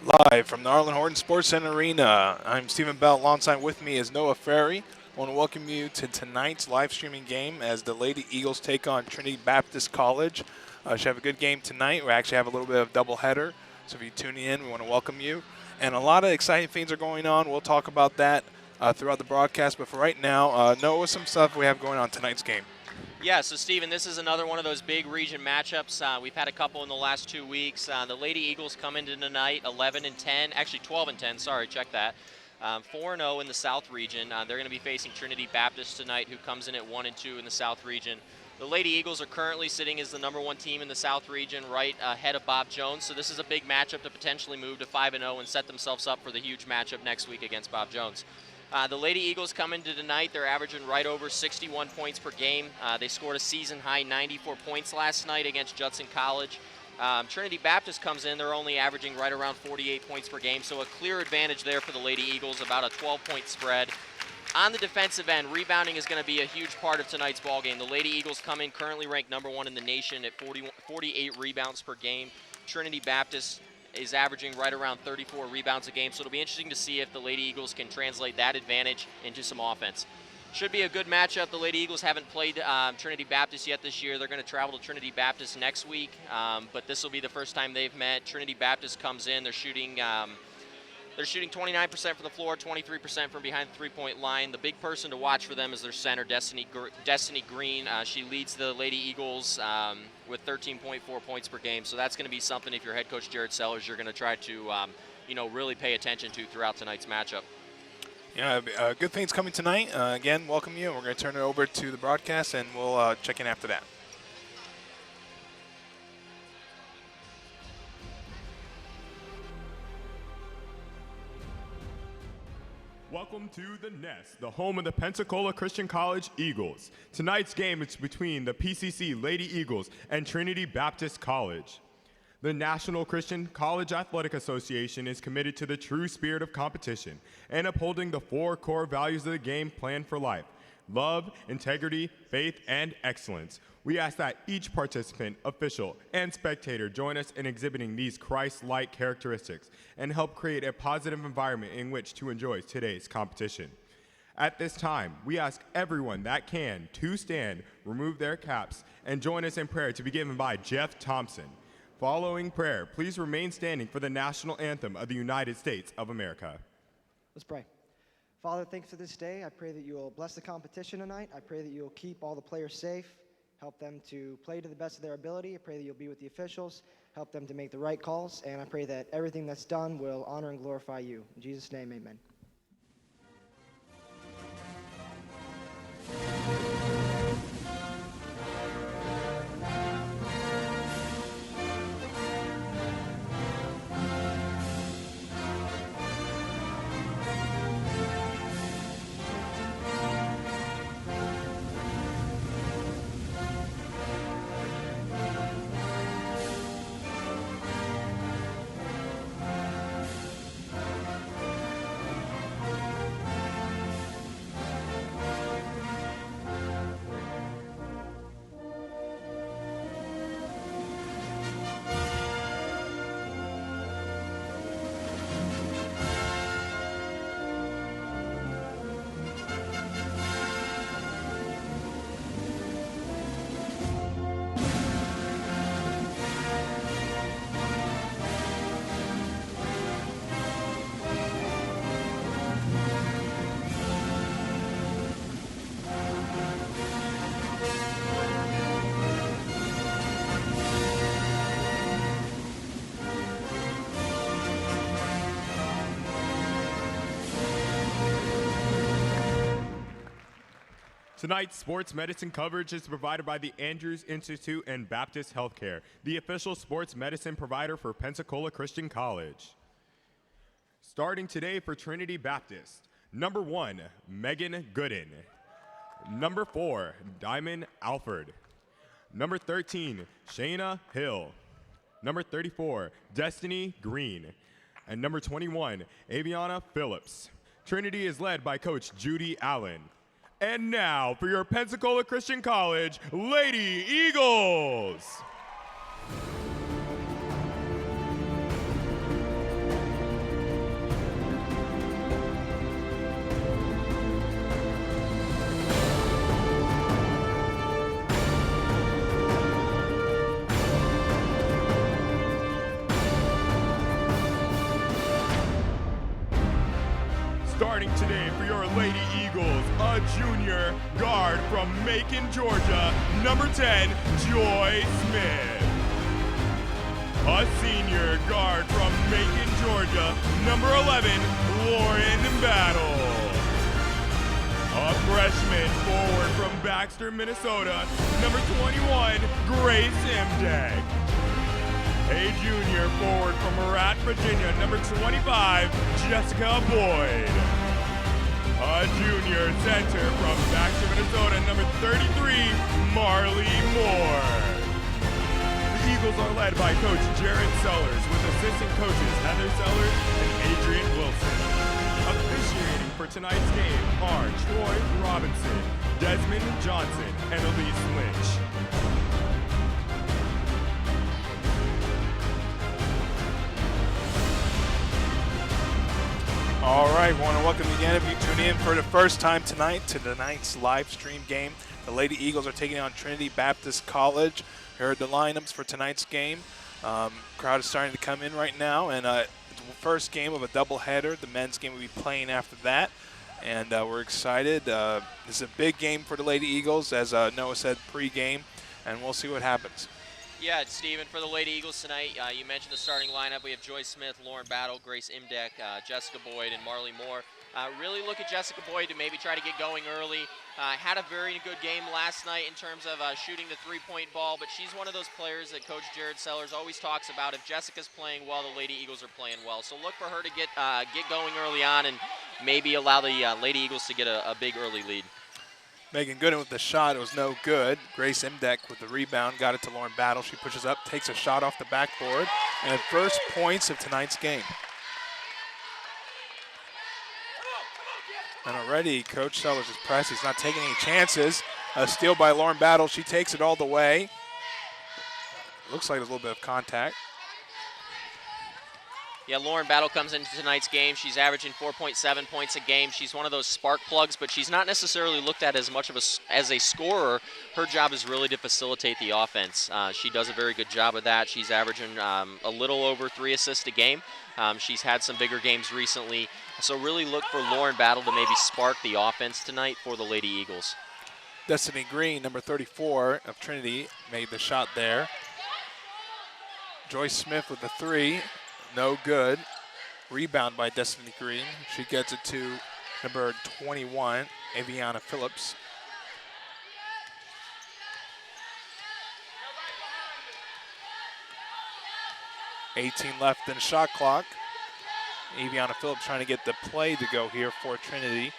Live from the Arlen Horton Sports Center Arena, I'm Stephen Bell. Alongside with me is Noah Ferry. I want to welcome you to tonight's live streaming game as the Lady Eagles take on Trinity Baptist College. Should have a good game tonight. We actually have a little bit of doubleheader, so if you're tuning in, we want to welcome you. And a lot of exciting things are going on. We'll talk about that throughout the broadcast. But for right now, Noah, what's some stuff we have going on tonight's game? Yeah, so Stephen, this is another one of those big region matchups. We've had a couple in the last 2 weeks. The Lady Eagles come into tonight 11 and 10, actually 12 and 10. Sorry, check that. 4-0 in the South region. They're going to be facing Trinity Baptist tonight, who comes in at 1 and 2 in the South region. The Lady Eagles are currently sitting as the #1 team in the South region, right ahead of Bob Jones. So this is a big matchup to potentially move to 5-0 and set themselves up for the huge matchup next week against Bob Jones. The Lady Eagles come into tonight. They're averaging right over 61 points per game. They scored a season-high 94 points last night against Judson College. Trinity Baptist comes in. They're only averaging right around 48 points per game, so a clear advantage there for the Lady Eagles, about a 12-point spread. On the defensive end, rebounding is going to be a huge part of tonight's ballgame. The Lady Eagles come in currently ranked #1 in the nation at 48 rebounds per game. Trinity Baptist is averaging right around 34 rebounds a game, so it'll be interesting to see if the Lady Eagles can translate that advantage into some offense. Should be a good matchup. The Lady Eagles haven't played Trinity Baptist yet this year. They're going to travel to Trinity Baptist next week, but this will be the first time they've met. Trinity Baptist comes in. They're shooting 29% from the floor, 23% from behind the three-point line. The big person to watch for them is their center, Destiny Green. She leads the Lady Eagles with 13.4 points per game. So that's going to be something, if you're head coach Jared Sellers, you're going to try to really pay attention to throughout tonight's matchup. Yeah, good things coming tonight. Again, welcome you. We're going to turn it over to the broadcast, and we'll check in after that. Welcome to the Nest, the home of the Pensacola Christian College Eagles. Tonight's game is between the PCC Lady Eagles and Trinity Baptist College. The National Christian College Athletic Association is committed to the true spirit of competition and upholding the 4 core values of the game plan for life: love, integrity, faith, and excellence. We ask that each participant, official, and spectator join us in exhibiting these Christ-like characteristics and help create a positive environment in which to enjoy today's competition. At this time, we ask everyone that can to stand, remove their caps, and join us in prayer to be given by Jeff Thompson. Following prayer, please remain standing for the national anthem of the United States of America. Let's pray. Father, thanks for this day. I pray that you will bless the competition tonight. I pray that you will keep all the players safe, help them to play to the best of their ability. I pray that you'll be with the officials, help them to make the right calls, and I pray that everything that's done will honor and glorify you. In Jesus' name, amen. Tonight's sports medicine coverage is provided by the Andrews Institute and Baptist Healthcare, the official sports medicine provider for Pensacola Christian College. Starting today for Trinity Baptist, #1, Megan Gooden. #4, Diamond Alford. #13, Shayna Hill. #34, Destiny Green. And #21, Aviana Phillips. Trinity is led by Coach Judy Allen. And now for your Pensacola Christian College Lady Eagles. Starting today for your Lady Eagles, a junior guard from Macon, Georgia, number 10, Joy Smith. A senior guard from Macon, Georgia, number 11, Lauren Battle. A freshman forward from Baxter, Minnesota, number 21, Grace Imdek. A junior forward from Murat, Virginia, number 25, Jessica Boyd. A junior center from Baxter, Minnesota, number 33, Marley Moore. The Eagles are led by Coach Jared Sellers with assistant coaches Heather Sellers and Adrian Wilson. Officiating for tonight's game are Troy Robinson, Desmond Johnson, and Elise Lynch. All right, want to welcome you again if you tune in for the first time tonight to tonight's live stream game. The Lady Eagles are taking on Trinity Baptist College. Here are the lineups for tonight's game. Crowd is starting to come in right now, and it's the first game of a doubleheader. The men's game will be playing after that, and we're excited. This is a big game for the Lady Eagles, as Noah said pre-game, and we'll see what happens. Yeah, Stephen, for the Lady Eagles tonight, you mentioned the starting lineup. We have Joy Smith, Lauren Battle, Grace Imdek, Jessica Boyd, and Marley Moore. Really look at Jessica Boyd to maybe try to get going early. Had a very good game last night in terms of shooting the three-point ball, but she's one of those players that Coach Jared Sellers always talks about. If Jessica's playing well, the Lady Eagles are playing well. So look for her to get going early on and maybe allow the Lady Eagles to get a big early lead. Megan Gooden with the shot. It was no good. Grace Imdek with the rebound. Got it to Lauren Battle. She pushes up, takes a shot off the backboard, and first points of tonight's game. And already Coach Sellers is pressed. He's not taking any chances. A steal by Lauren Battle. She takes it all the way. Looks like there's a little bit of contact. Yeah, Lauren Battle comes into tonight's game. She's averaging 4.7 points a game. She's one of those spark plugs, but she's not necessarily looked at as much of as a scorer. Her job is really to facilitate the offense. She does a very good job of that. She's averaging a little over 3 assists a game. She's had some bigger games recently. So really look for Lauren Battle to maybe spark the offense tonight for the Lady Eagles. Destiny Green, number 34 of Trinity, made the shot there. Joyce Smith with the three. No good. Rebound by Destiny Green. She gets it to number 21, Aviana Phillips. $18 left in shot clock. Aviana Phillips trying to get the play to go here for Trinity.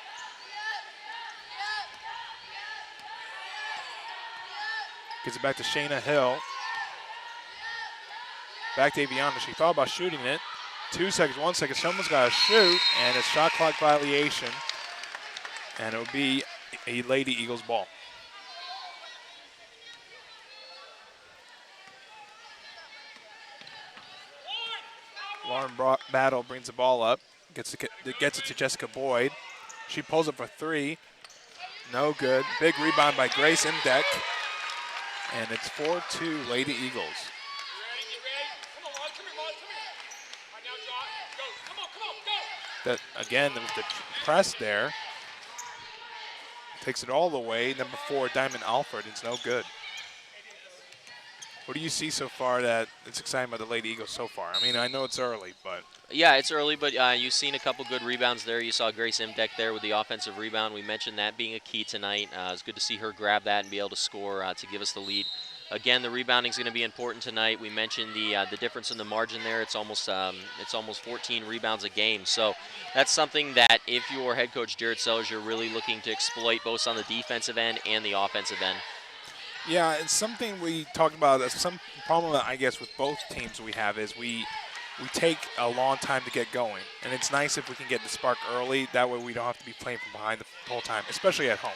Gives it back to Shayna Hill. Back to Aviana. She thought about shooting it. 2 seconds, 1 second. Someone's got to shoot, and it's shot clock violation. And it'll be a Lady Eagles ball. Lauren Battle brings the ball up. Gets it to Jessica Boyd. She pulls up for three. No good. Big rebound by Grace Imdek. And it's 4-2 Lady Eagles. That again, with the press there, takes it all the way. Number 4, Diamond Alford, is no good. What do you see so far that it's exciting about the Lady Eagles so far? I mean, I know it's early, but. Yeah, it's early, but you've seen a couple good rebounds there. You saw Grace Imdek there with the offensive rebound. We mentioned that being a key tonight. It's good to see her grab that and be able to score to give us the lead. Again, the rebounding is going to be important tonight. We mentioned the difference in the margin there. It's almost 14 rebounds a game. So that's something that if you're head coach Jared Sellers, you're really looking to exploit both on the defensive end and the offensive end. Yeah, it's something we talked about. Some problem, I guess, with both teams we have is we take a long time to get going. And it's nice if we can get the spark early. That way we don't have to be playing from behind the whole time, especially at home.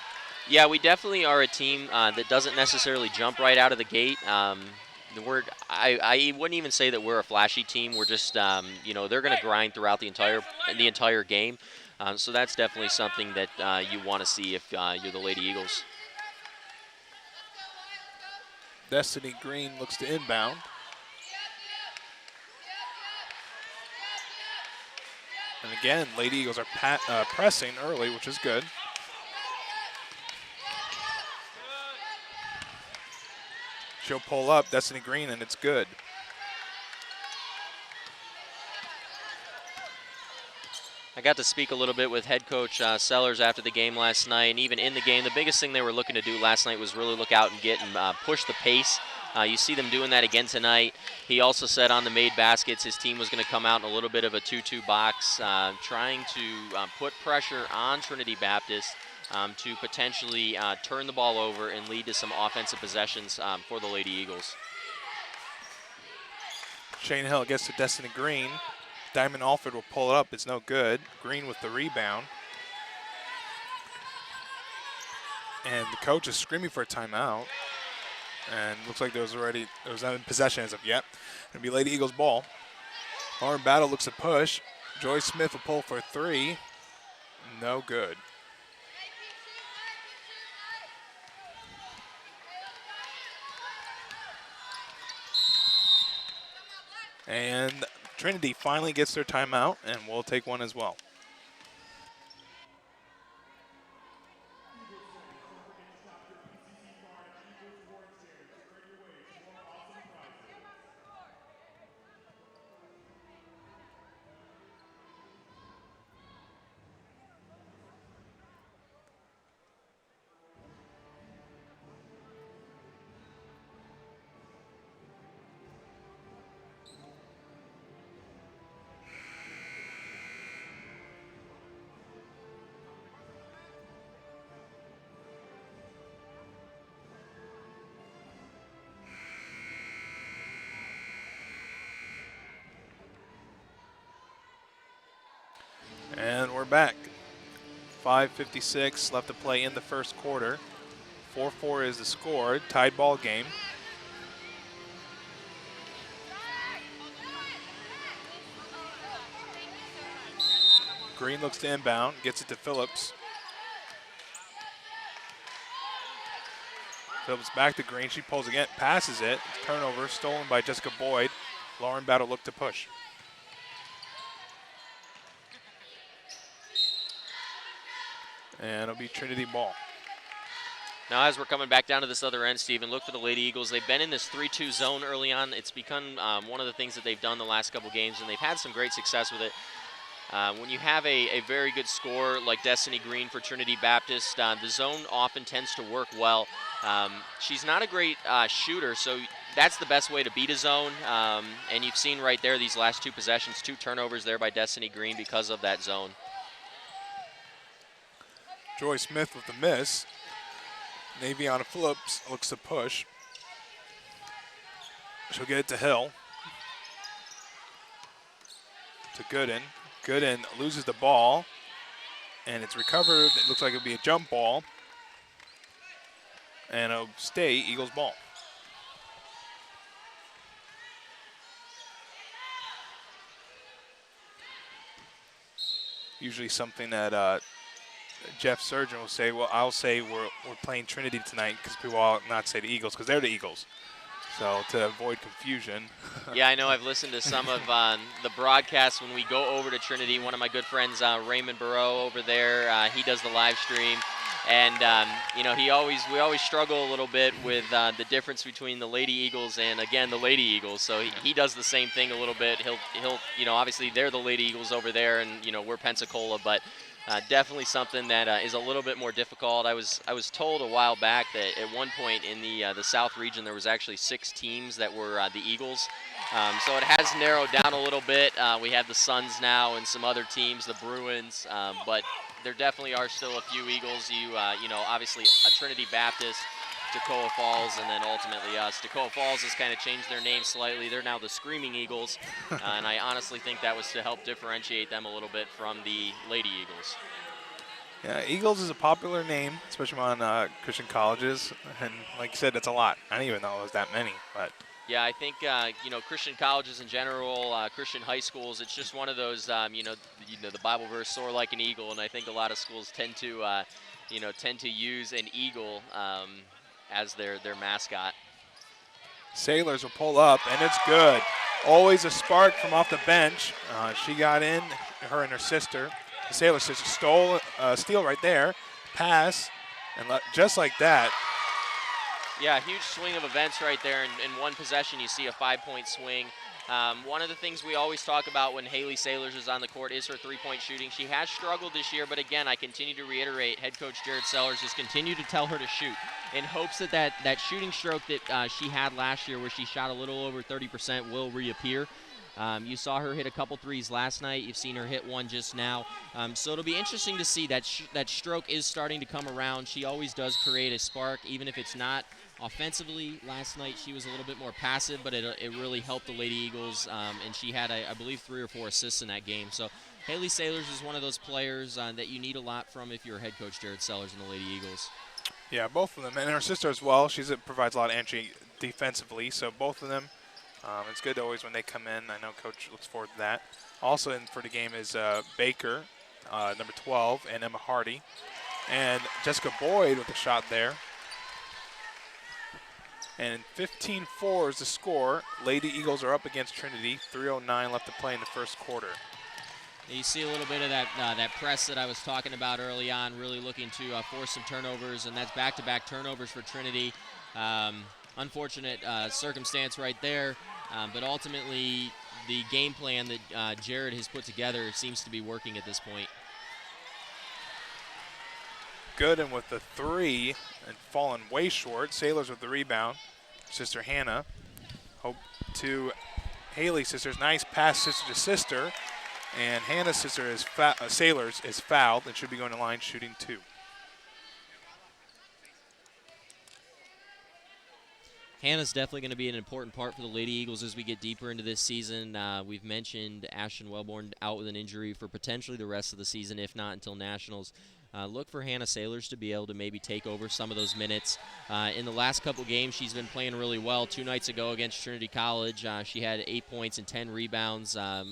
Yeah, we definitely are a team that doesn't necessarily jump right out of the gate. I wouldn't even say that we're a flashy team. We're just, they're going to grind throughout the entire game. So that's definitely something that you want to see if you're the Lady Eagles. Destiny Green looks to inbound. And again, Lady Eagles are pressing early, which is good. She'll pull up Destiny Green, and it's good. I got to speak a little bit with head coach Sellers after the game last night, and even in the game, the biggest thing they were looking to do last night was really look out and get and push the pace. You see them doing that again tonight. He also said on the made baskets his team was going to come out in a little bit of a 2-2 box, trying to put pressure on Trinity Baptist to potentially turn the ball over and lead to some offensive possessions for the Lady Eagles. Shane Hill gets to Destiny Green. Diamond Alford will pull it up. It's no good. Green with the rebound. And the coach is screaming for a timeout. And looks like there was not in possession as of yet. It'll be Lady Eagles ball. Lauren Battle looks to push. Joy Smith will pull for 3. No good. And Trinity finally gets their timeout, and we'll take one as well. And we're back. 5:56 left to play in the first quarter. 4-4 is the score. Tied ball game. Green looks to inbound, gets it to Phillips. Phillips back to Green. She pulls again, passes it. Turnover stolen by Jessica Boyd. Lauren Battle look to push. And it'll be Trinity ball. Now, as we're coming back down to this other end, Stephen, look for the Lady Eagles. They've been in this 3-2 zone early on. It's become one of the things that they've done the last couple games, and they've had some great success with it. When you have a very good scorer like Destiny Green for Trinity Baptist, the zone often tends to work well. She's not a great shooter, so that's the best way to beat a zone. And you've seen right there these last 2 possessions, 2 turnovers there by Destiny Green because of that zone. Joy Smith with the miss. Naviana Phillips looks to push. She'll get it to Hill. To Gooden. Gooden loses the ball, and it's recovered. It looks like it'll be a jump ball, and it'll stay Eagles ball. Usually something that Jeff Surgeon will say, well, I'll say we're playing Trinity tonight because people will not say the Eagles because they're the Eagles. So to avoid confusion. Yeah, I know. I've listened to some of the broadcasts when we go over to Trinity. One of my good friends, Raymond Burrow, over there, he does the live stream. And, you know, we always struggle a little bit with the difference between the Lady Eagles and, again, the Lady Eagles. So he does the same thing a little bit. He'll you know, obviously they're the Lady Eagles over there, and, you know, we're Pensacola. But definitely something that is a little bit more difficult. I was told a while back that at one point in the South region there was actually 6 teams that were the Eagles. So it has narrowed down a little bit. We have the Suns now and some other teams, the Bruins, but there definitely are still a few Eagles. You know, obviously Trinity Baptist, Toccoa Falls, and then ultimately us. Toccoa Falls has kind of changed their name slightly. They're now the Screaming Eagles, and I honestly think that was to help differentiate them a little bit from the Lady Eagles. Yeah, Eagles is a popular name, especially on Christian colleges, and like you said, it's a lot. I didn't even know it was that many, but. Yeah, I think you know, Christian colleges in general, Christian high schools. It's just one of those you know the Bible verse, soar like an eagle, and I think a lot of schools tend to you know use an eagle as their mascot. Sailors will pull up, and it's good. Always a spark from off the bench. She got in, her and her sister, the Sailor sister, stole steal right there, pass, and just like that. Yeah, huge swing of events right there. In one possession, you see a 5-point swing. One of the things we always talk about when Haley Sailors is on the court is her three-point shooting. She has struggled this year, but again, I continue to reiterate, head coach Jared Sellers has continued to tell her to shoot in hopes that that shooting stroke that she had last year where she shot a little over 30% will reappear. You saw her hit a couple threes last night. You've seen her hit one just now. So it'll be interesting to see that that stroke is starting to come around. She always does create a spark, even if it's not offensively. Last night she was a little bit more passive, but it really helped the Lady Eagles, and she had, I believe, 3 or 4 assists in that game. So Haley Sailors is one of those players that you need a lot from if you're head coach Jared Sellers and the Lady Eagles. Yeah, both of them, and her sister as well. She provides a lot of entry defensively, so both of them. It's good always when they come in. I know Coach looks forward to that. Also in for the game is Baker, number 12, and Emma Hardy. And Jessica Boyd with a shot there. And 15-4 is the score. Lady Eagles are up against Trinity. 3:09 left to play in the first quarter. You see a little bit of that press that I was talking about early on, really looking to force some turnovers, and that's back-to-back turnovers for Trinity. Unfortunate circumstance right there, but ultimately the game plan that Jared has put together seems to be working at this point. Gooden with the 3 and fallen way short. Sailors with the rebound. Sister Hannah. Hope to Haley sisters. Nice pass sister to sister. And Hannah's sister is Sailors is fouled and should be going to line shooting 2. Hannah's definitely going to be an important part for the Lady Eagles as we get deeper into this season. We've mentioned Ashton Wellborn out with an injury for potentially the rest of the season, if not until Nationals. Look for Hannah Sailors to be able to maybe take over some of those minutes. In the last couple games, she's been playing really well. 2 nights ago against Trinity College, she had 8 points and 10 rebounds, a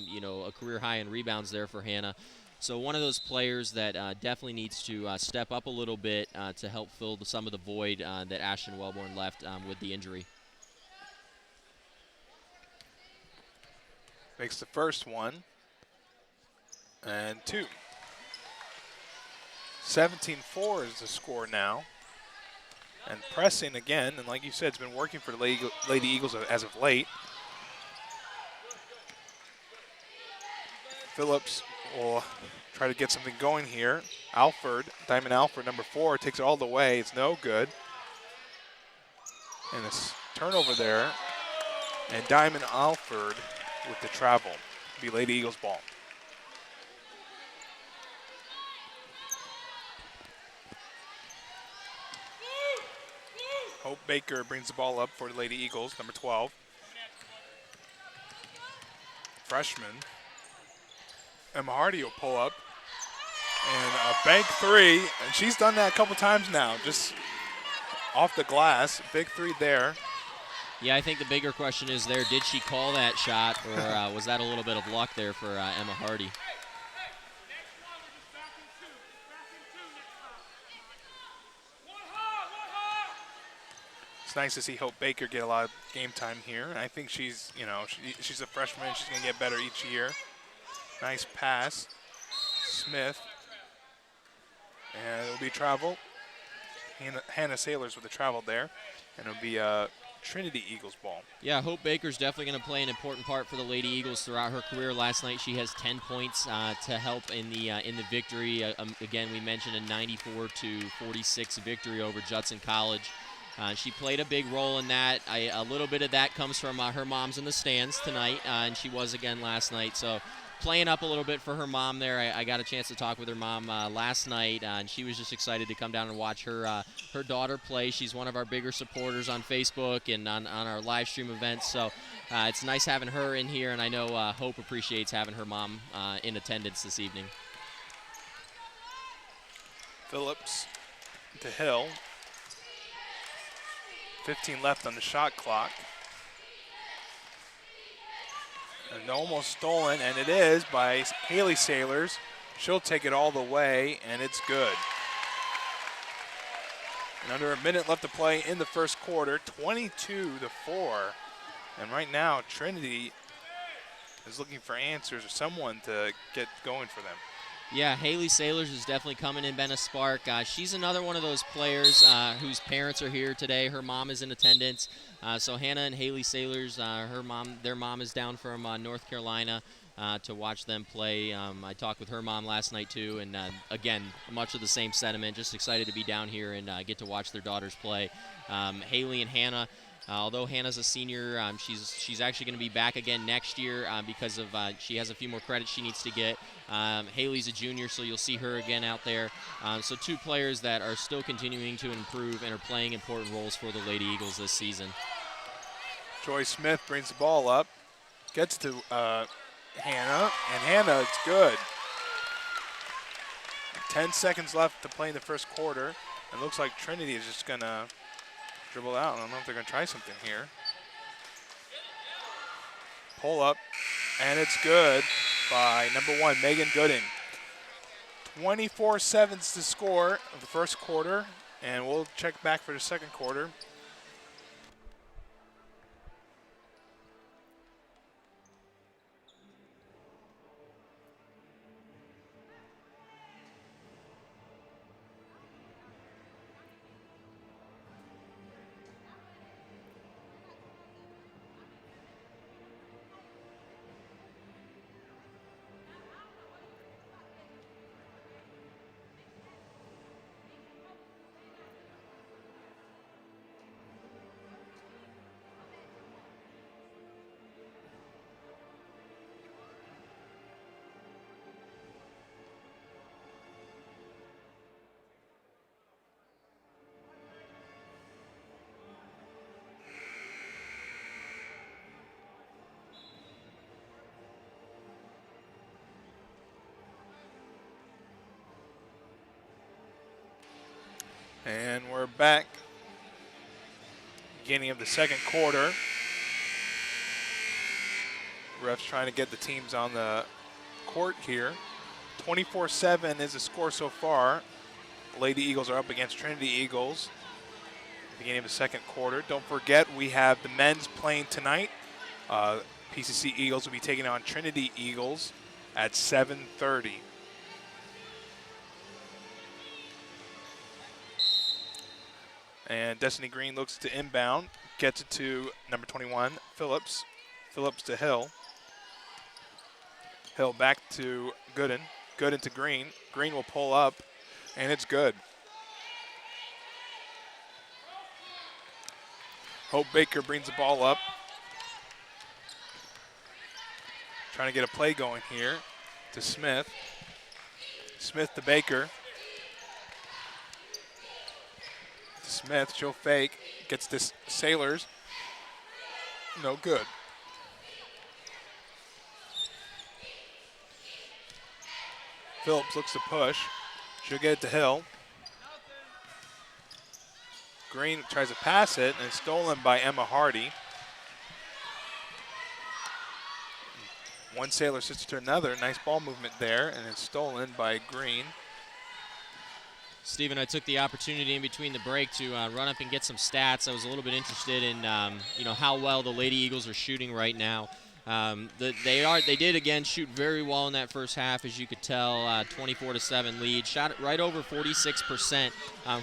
career high in rebounds there for Hannah. So one of those players that definitely needs to step up a little bit to help fill some of the void that Ashton Wellborn left with the injury. Makes the first one. And 2. 17-4 is the score now. And pressing again, and like you said, it's been working for the Lady Eagles as of late. Phillips will try to get something going here. Diamond Alford, number 4, takes it all the way. It's no good. And a turnover there. And Diamond Alford with the travel. Be Lady Eagles ball. Hope Baker brings the ball up for the Lady Eagles, number 12. Freshman. Emma Hardy will pull up. And a bank 3, and she's done that a couple times now, just off the glass. Big 3 there. Yeah, I think the bigger question is there, did she call that shot, or was that a little bit of luck there for Emma Hardy? It's nice to see Hope Baker get a lot of game time here. And I think she's, she's a freshman. She's going to get better each year. Nice pass. Smith. And it'll be travel. Hannah Sailors with the travel there. And it'll be Trinity Eagles ball. Yeah, Hope Baker's definitely going to play an important part for the Lady Eagles throughout her career. Last night she has 10 points to help in the victory. Again, we mentioned a 94-46 victory over Judson College. She played a big role in that. A little bit of that comes from her mom's in the stands tonight, and she was again last night. So playing up a little bit for her mom there. I got a chance to talk with her mom last night, and she was just excited to come down and watch her daughter play. She's one of our bigger supporters on Facebook and on our live stream events. So it's nice having her in here, and I know Hope appreciates having her mom in attendance this evening. Phillips to Hill. 15 left on the shot clock. And almost stolen, and it is by Haley Sailors. She'll take it all the way, and it's good. And under a minute left to play in the first quarter, 22-4. And right now, Trinity is looking for answers or someone to get going for them. Yeah, Haley Sailors is definitely coming in, been a spark. She's another one of those players whose parents are here today. Her mom is in attendance. So Hannah and Haley Sailors, their mom is down from North Carolina to watch them play. I talked with her mom last night too, and again, much of the same sentiment. Just excited to be down here and get to watch their daughters play. Haley and Hannah. Although Hannah's a senior, she's actually going to be back again next year because of she has a few more credits she needs to get. Haley's a junior, so you'll see her again out there. So two players that are still continuing to improve and are playing important roles for the Lady Eagles this season. Joy Smith brings the ball up, gets to Hannah, and Hannah, it's good. 10 seconds left to play in the first quarter. It looks like Trinity is just going to dribble out. I don't know if they're going to try something here. Pull up, and it's good by number 1, Megan Gooden. 24-7 is the score of the first quarter, and we'll check back for the second quarter. And we're back. Beginning of the second quarter. Refs trying to get the teams on the court here. 24-7 is the score so far. Lady Eagles are up against Trinity Eagles. Beginning of the second quarter. Don't forget we have the men's playing tonight. PCC Eagles will be taking on Trinity Eagles at 7:30. And Destiny Green looks to inbound, gets it to number 21, Phillips. Phillips to Hill. Hill back to Gooden. Gooden to Green. Green will pull up, and it's good. Hope Baker brings the ball up. Trying to get a play going here to Smith. Smith to Baker. Smith, she'll fake, gets this Sailors. No good. Phillips looks to push. She'll get it to Hill. Green tries to pass it, and it's stolen by Emma Hardy. One Sailor switches to another. Nice ball movement there, and it's stolen by Green. Stephen, I took the opportunity in between the break to run up and get some stats. I was a little bit interested in how well the Lady Eagles are shooting right now. They did again shoot very well in that first half, as you could tell. 24-7 lead, shot it right over 46%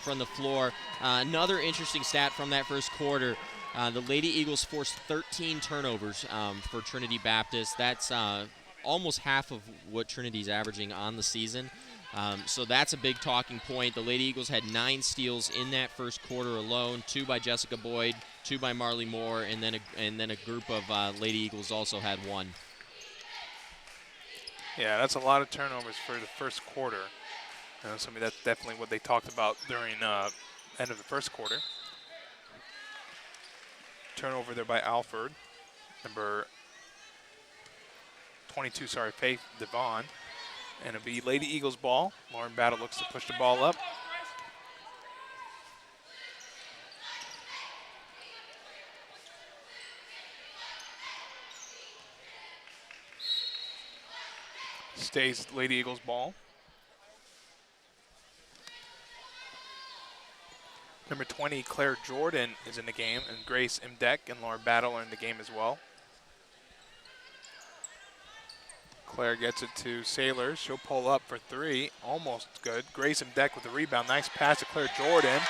from the floor. Another interesting stat from that first quarter. The Lady Eagles forced 13 turnovers for Trinity Baptist. That's almost half of what Trinity's averaging on the season. So that's a big talking point. The Lady Eagles had 9 steals in that first quarter alone, 2 by Jessica Boyd, 2 by Marley Moore, and then a group of Lady Eagles also had 1. Yeah, that's a lot of turnovers for the first quarter. That's definitely what they talked about during end of the first quarter. Turnover there by Alford. Number 22, Faith Devon. And it'll be Lady Eagles ball. Lauren Battle looks to push the ball up. Stays Lady Eagles ball. Number 20, Claire Jordan is in the game, and Grace Imdeck and Lauren Battle are in the game as well. Claire gets it to Sailors. She'll pull up for three. Almost good. Grayson Deck with the rebound. Nice pass to Claire Jordan.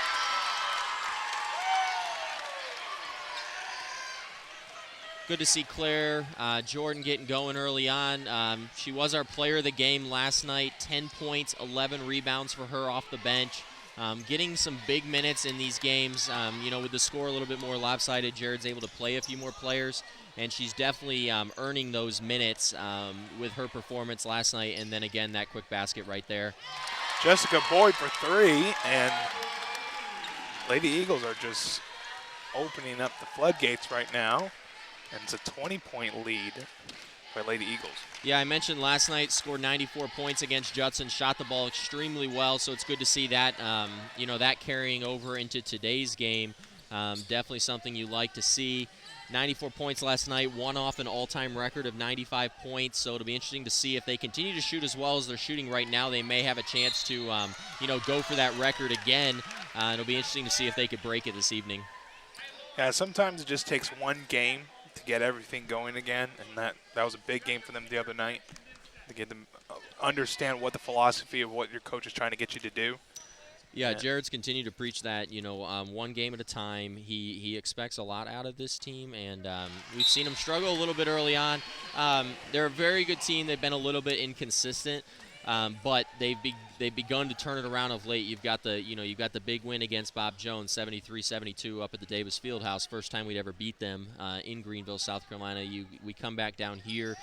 Good to see Claire Jordan getting going early on. She was our player of the game last night. 10 points, 11 rebounds for her off the bench. Getting some big minutes in these games. With the score a little bit more lopsided, Jared's able to play a few more players, and she's definitely earning those minutes with her performance last night, and then again, that quick basket right there. Jessica Boyd for three, and Lady Eagles are just opening up the floodgates right now. And it's a 20-point lead by Lady Eagles. Yeah, I mentioned last night scored 94 points against Judson, shot the ball extremely well, so it's good to see that, that carrying over into today's game. Definitely something you like to see. 94 points last night, one off an all-time record of 95 points, so it'll be interesting to see if they continue to shoot as well as they're shooting right now. They may have a chance to, go for that record again. It'll be interesting to see if they could break it this evening. Yeah, sometimes it just takes one game to get everything going again, and that was a big game for them the other night, to get them understand what the philosophy of what your coach is trying to get you to do. Yeah, Jared's continued to preach that, one game at a time. He expects a lot out of this team, and we've seen them struggle a little bit early on. They're a very good team. They've been a little bit inconsistent, but they've begun to turn it around of late. You've got the big win against Bob Jones, 73-72 up at the Davis Fieldhouse. First time we'd ever beat them in Greenville, South Carolina. We come back down here.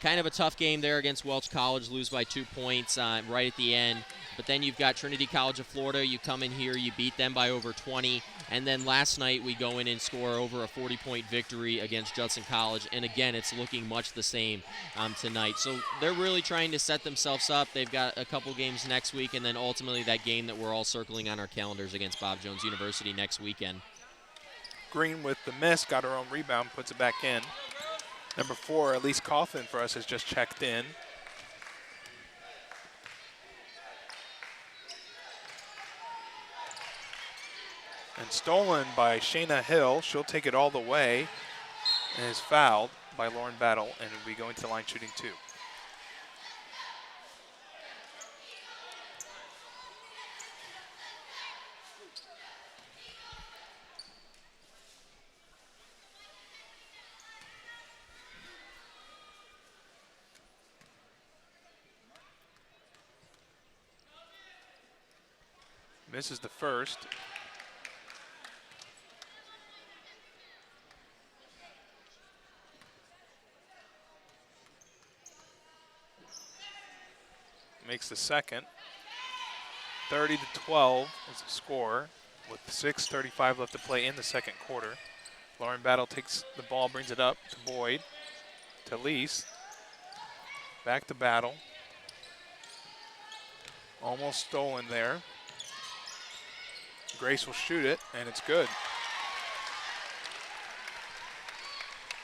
Kind of a tough game there against Welch College, lose by 2 points right at the end. But then you've got Trinity College of Florida. You come in here, you beat them by over 20. And then last night we go in and score over a 40-point victory against Judson College. And again, it's looking much the same tonight. So they're really trying to set themselves up. They've got a couple games next week, and then ultimately that game that we're all circling on our calendars against Bob Jones University next weekend. Green with the miss, got her own rebound, puts it back in. Number 4, Elise Coughlin for us, has just checked in. And stolen by Shayna Hill. She'll take it all the way and is fouled by Lauren Battle, and will be going to the line shooting 2. Misses the first. Makes the second. 30-12 is the score with 6:35 left to play in the second quarter. Lauren Battle takes the ball, brings it up to Boyd, to Lise. Back to Battle. Almost stolen there. Grace will shoot it, and it's good.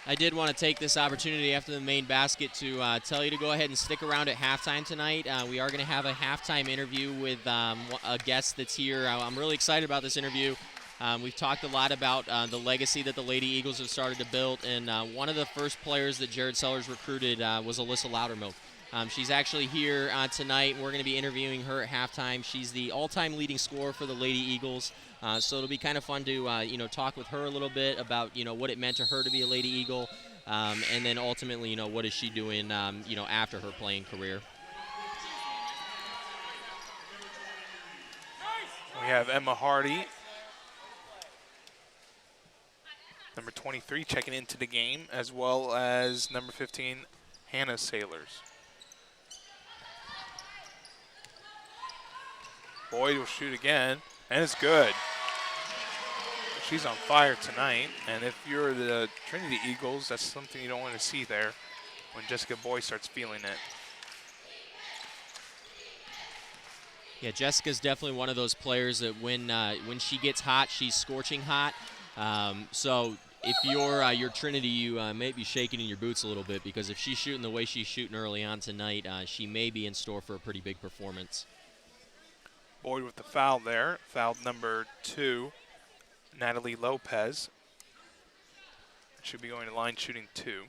I did want to take this opportunity after the main basket to tell you to go ahead and stick around at halftime tonight. We are going to have a halftime interview with a guest that's here. I'm really excited about this interview. We've talked a lot about the legacy that the Lady Eagles have started to build, and one of the first players that Jared Sellers recruited was Alyssa Loudermilk. She's actually here tonight, and we're going to be interviewing her at halftime. She's the all-time leading scorer for the Lady Eagles, so it'll be kind of fun to talk with her a little bit about what it meant to her to be a Lady Eagle, and then ultimately what is she doing after her playing career. We have Emma Hardy, number 23, checking into the game, as well as number 15, Hannah Sailors. Boyd will shoot again, and it's good. She's on fire tonight, and if you're the Trinity Eagles, that's something you don't want to see there when Jessica Boyd starts feeling it. Yeah, Jessica's definitely one of those players that when she gets hot, she's scorching hot. So if you're Trinity, you may be shaking in your boots a little bit, because if she's shooting the way she's shooting early on tonight, she may be in store for a pretty big performance. Boyd with the foul there. Foul number 2, Natalie Lopez. Should be going to line shooting 2.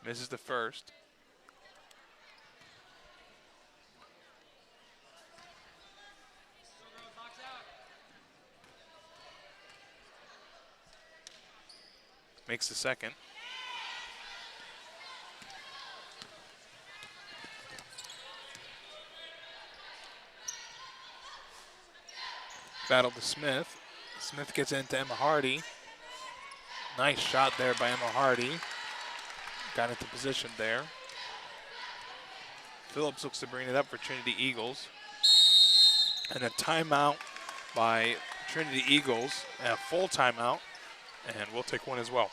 Misses the first. Makes the second. Battle to Smith. Smith gets into Emma Hardy. Nice shot there by Emma Hardy. Got into position there. Phillips looks to bring it up for Trinity Eagles. And a timeout by Trinity Eagles, a full timeout, and we'll take one as well.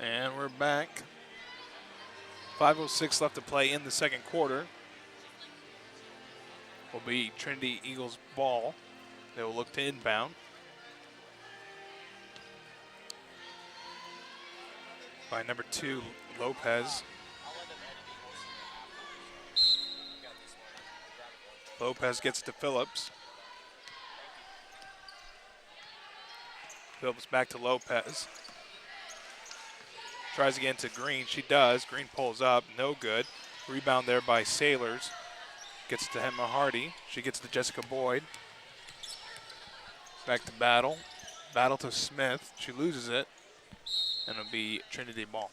And we're back. 5:06 left to play in the second quarter. Will be Trinity Eagles ball. They will look to inbound. By number 2, Lopez. Lopez gets to Phillips. Phillips back to Lopez. Tries to get into Green. She does. Green pulls up. No good. Rebound there by Sailors. Gets to Emma Hardy. She gets to Jessica Boyd. Back to Battle. Battle to Smith. She loses it. And it'll be Trinity ball.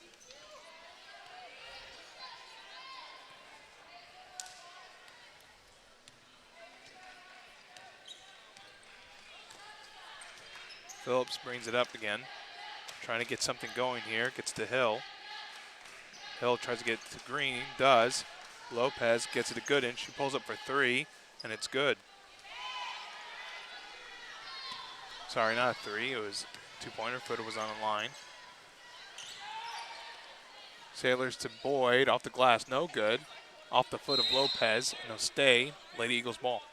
Phillips brings it up again. Trying to get something going here. Gets to Hill. Hill tries to get to Green. Does. Lopez gets it a good in. She pulls up for 3, and it's good. Sorry, not a 3. It was a two-pointer. Footer was on the line. Sailors to Boyd. Off the glass. No good. Off the foot of Lopez. And it'll stay. Lady Eagles ball.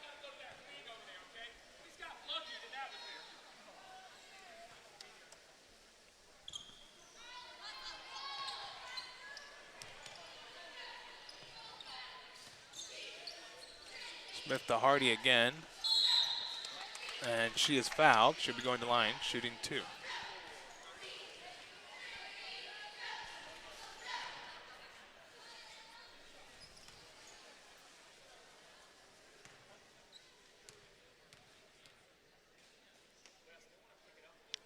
Smith to Hardy again. And she is fouled. Should be going to line, shooting 2.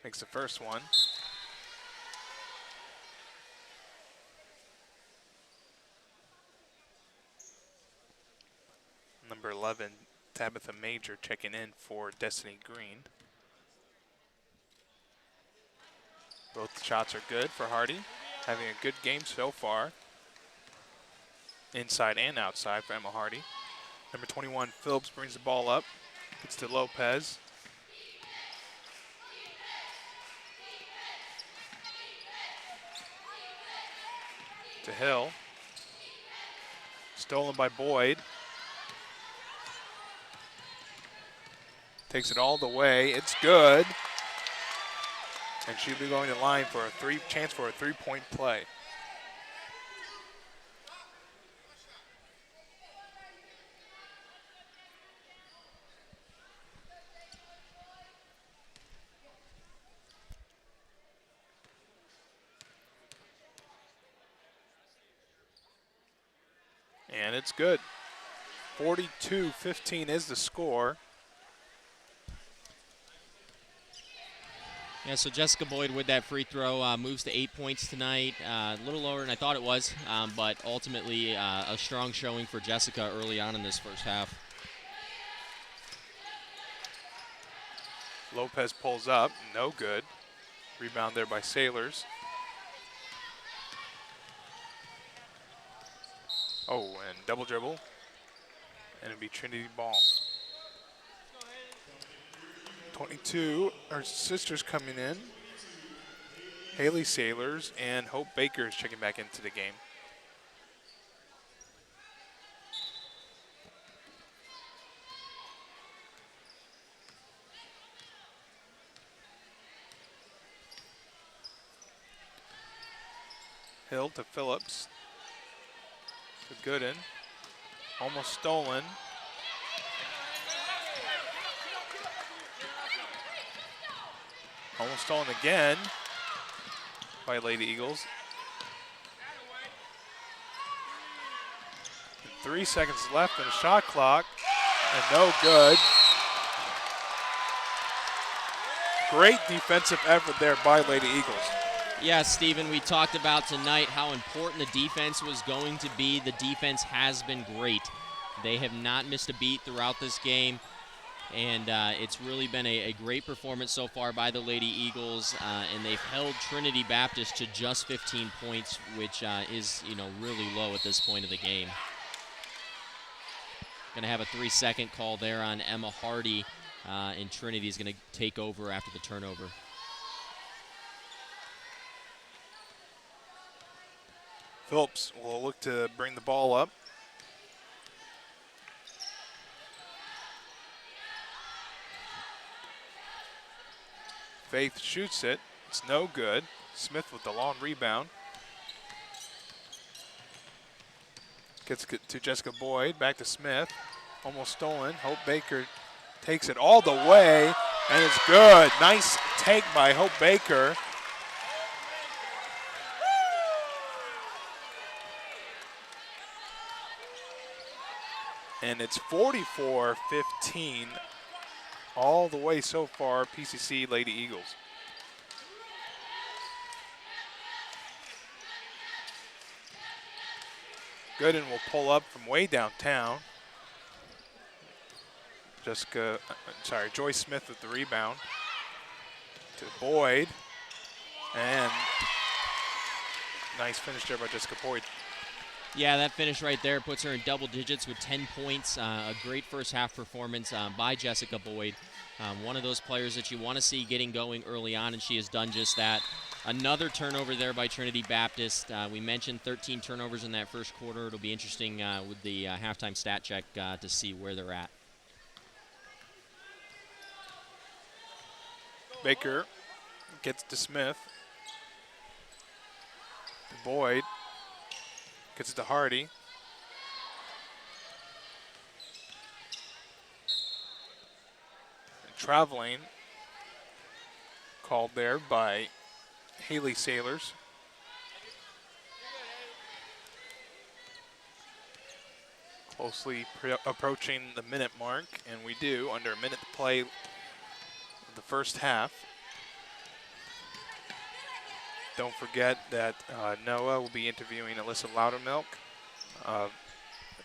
Makes the first one. Number 11, Tabitha Major checking in for Destiny Green. Both shots are good for Hardy. Having a good game so far. Inside and outside for Emma Hardy. Number 21, Phillips brings the ball up. Gets to Lopez. To Hill. Stolen by Boyd. Takes it all the way. It's good. And she'll be going to line for a chance for a 3-point play. And it's good. 42-15 is the score. Yeah, so Jessica Boyd with that free throw moves to 8 points tonight. A little lower than I thought it was, but ultimately a strong showing for Jessica early on in this first half. Lopez pulls up, no good. Rebound there by Sailors. Oh, and double dribble. And it'll be Trinity ball. 22, our sisters coming in. Haley Sailors and Hope Baker is checking back into the game. Hill to Phillips. To Gooden. Almost stolen. Almost stolen again by Lady Eagles. 3 seconds left in the shot clock, and no good. Great defensive effort there by Lady Eagles. Yeah, Stephen, we talked about tonight how important the defense was going to be. The defense has been great. They have not missed a beat throughout this game, and it's really been a great performance so far by the Lady Eagles, and they've held Trinity Baptist to just 15 points, which is, really low at this point of the game. Going to have a 3-second call there on Emma Hardy, and Trinity is going to take over after the turnover. Phillips will look to bring the ball up. Faith shoots it. It's no good. Smith with the long rebound. Gets to Jessica Boyd. Back to Smith. Almost stolen. Hope Baker takes it all the way, and it's good. Nice take by Hope Baker. And it's 44-15 all the way so far, PCC Lady Eagles. Gooden will pull up from way downtown. Joyce Smith with the rebound. To Boyd. And nice finish there by Jessica Boyd. Yeah, that finish right there puts her in double digits with 10 points. A great first half performance by Jessica Boyd. One of those players that you want to see getting going early on, and she has done just that. Another turnover there by Trinity Baptist. We mentioned 13 turnovers in that first quarter. It'll be interesting with the halftime stat check to see where they're at. Baker gets to Smith. To Boyd. Gets it to Hardy. And traveling. Called there by Haley Sailors. Closely approaching the minute mark, and we do, under a minute to play the first half. Don't forget that Noah will be interviewing Alyssa Loudermilk,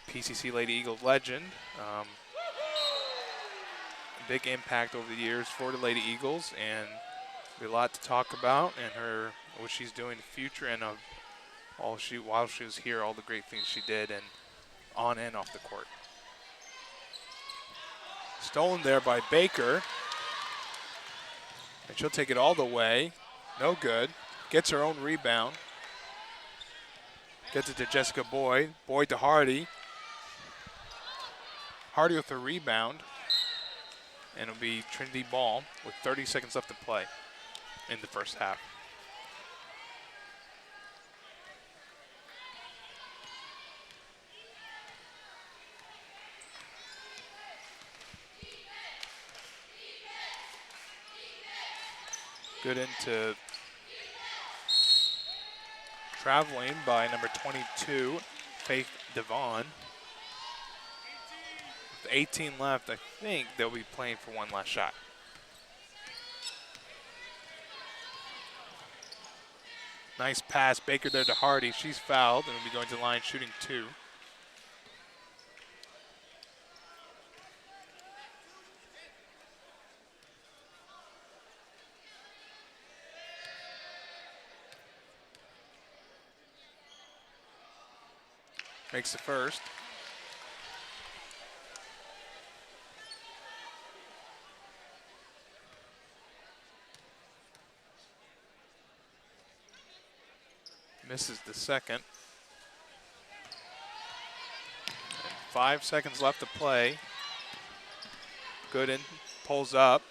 PCC Lady Eagles legend. Big impact over the years for the Lady Eagles, and a lot to talk about, and what she's doing in the future, and while she was here, all the great things she did, and on and off the court. Stolen there by Baker, and she'll take it all the way. No good. Gets her own rebound. Gets it to Jessica Boyd. Boyd to Hardy. Hardy with a rebound. And it'll be Trinity ball with 30 seconds left to play in the first half. Good into traveling by number 22, Faith Devon. With 18 left, I think they'll be playing for one last shot. Nice pass, Baker there to Hardy. She's fouled and will be going to the line shooting 2. Makes the first. Misses the second. And 5 seconds left to play. Gooden pulls up.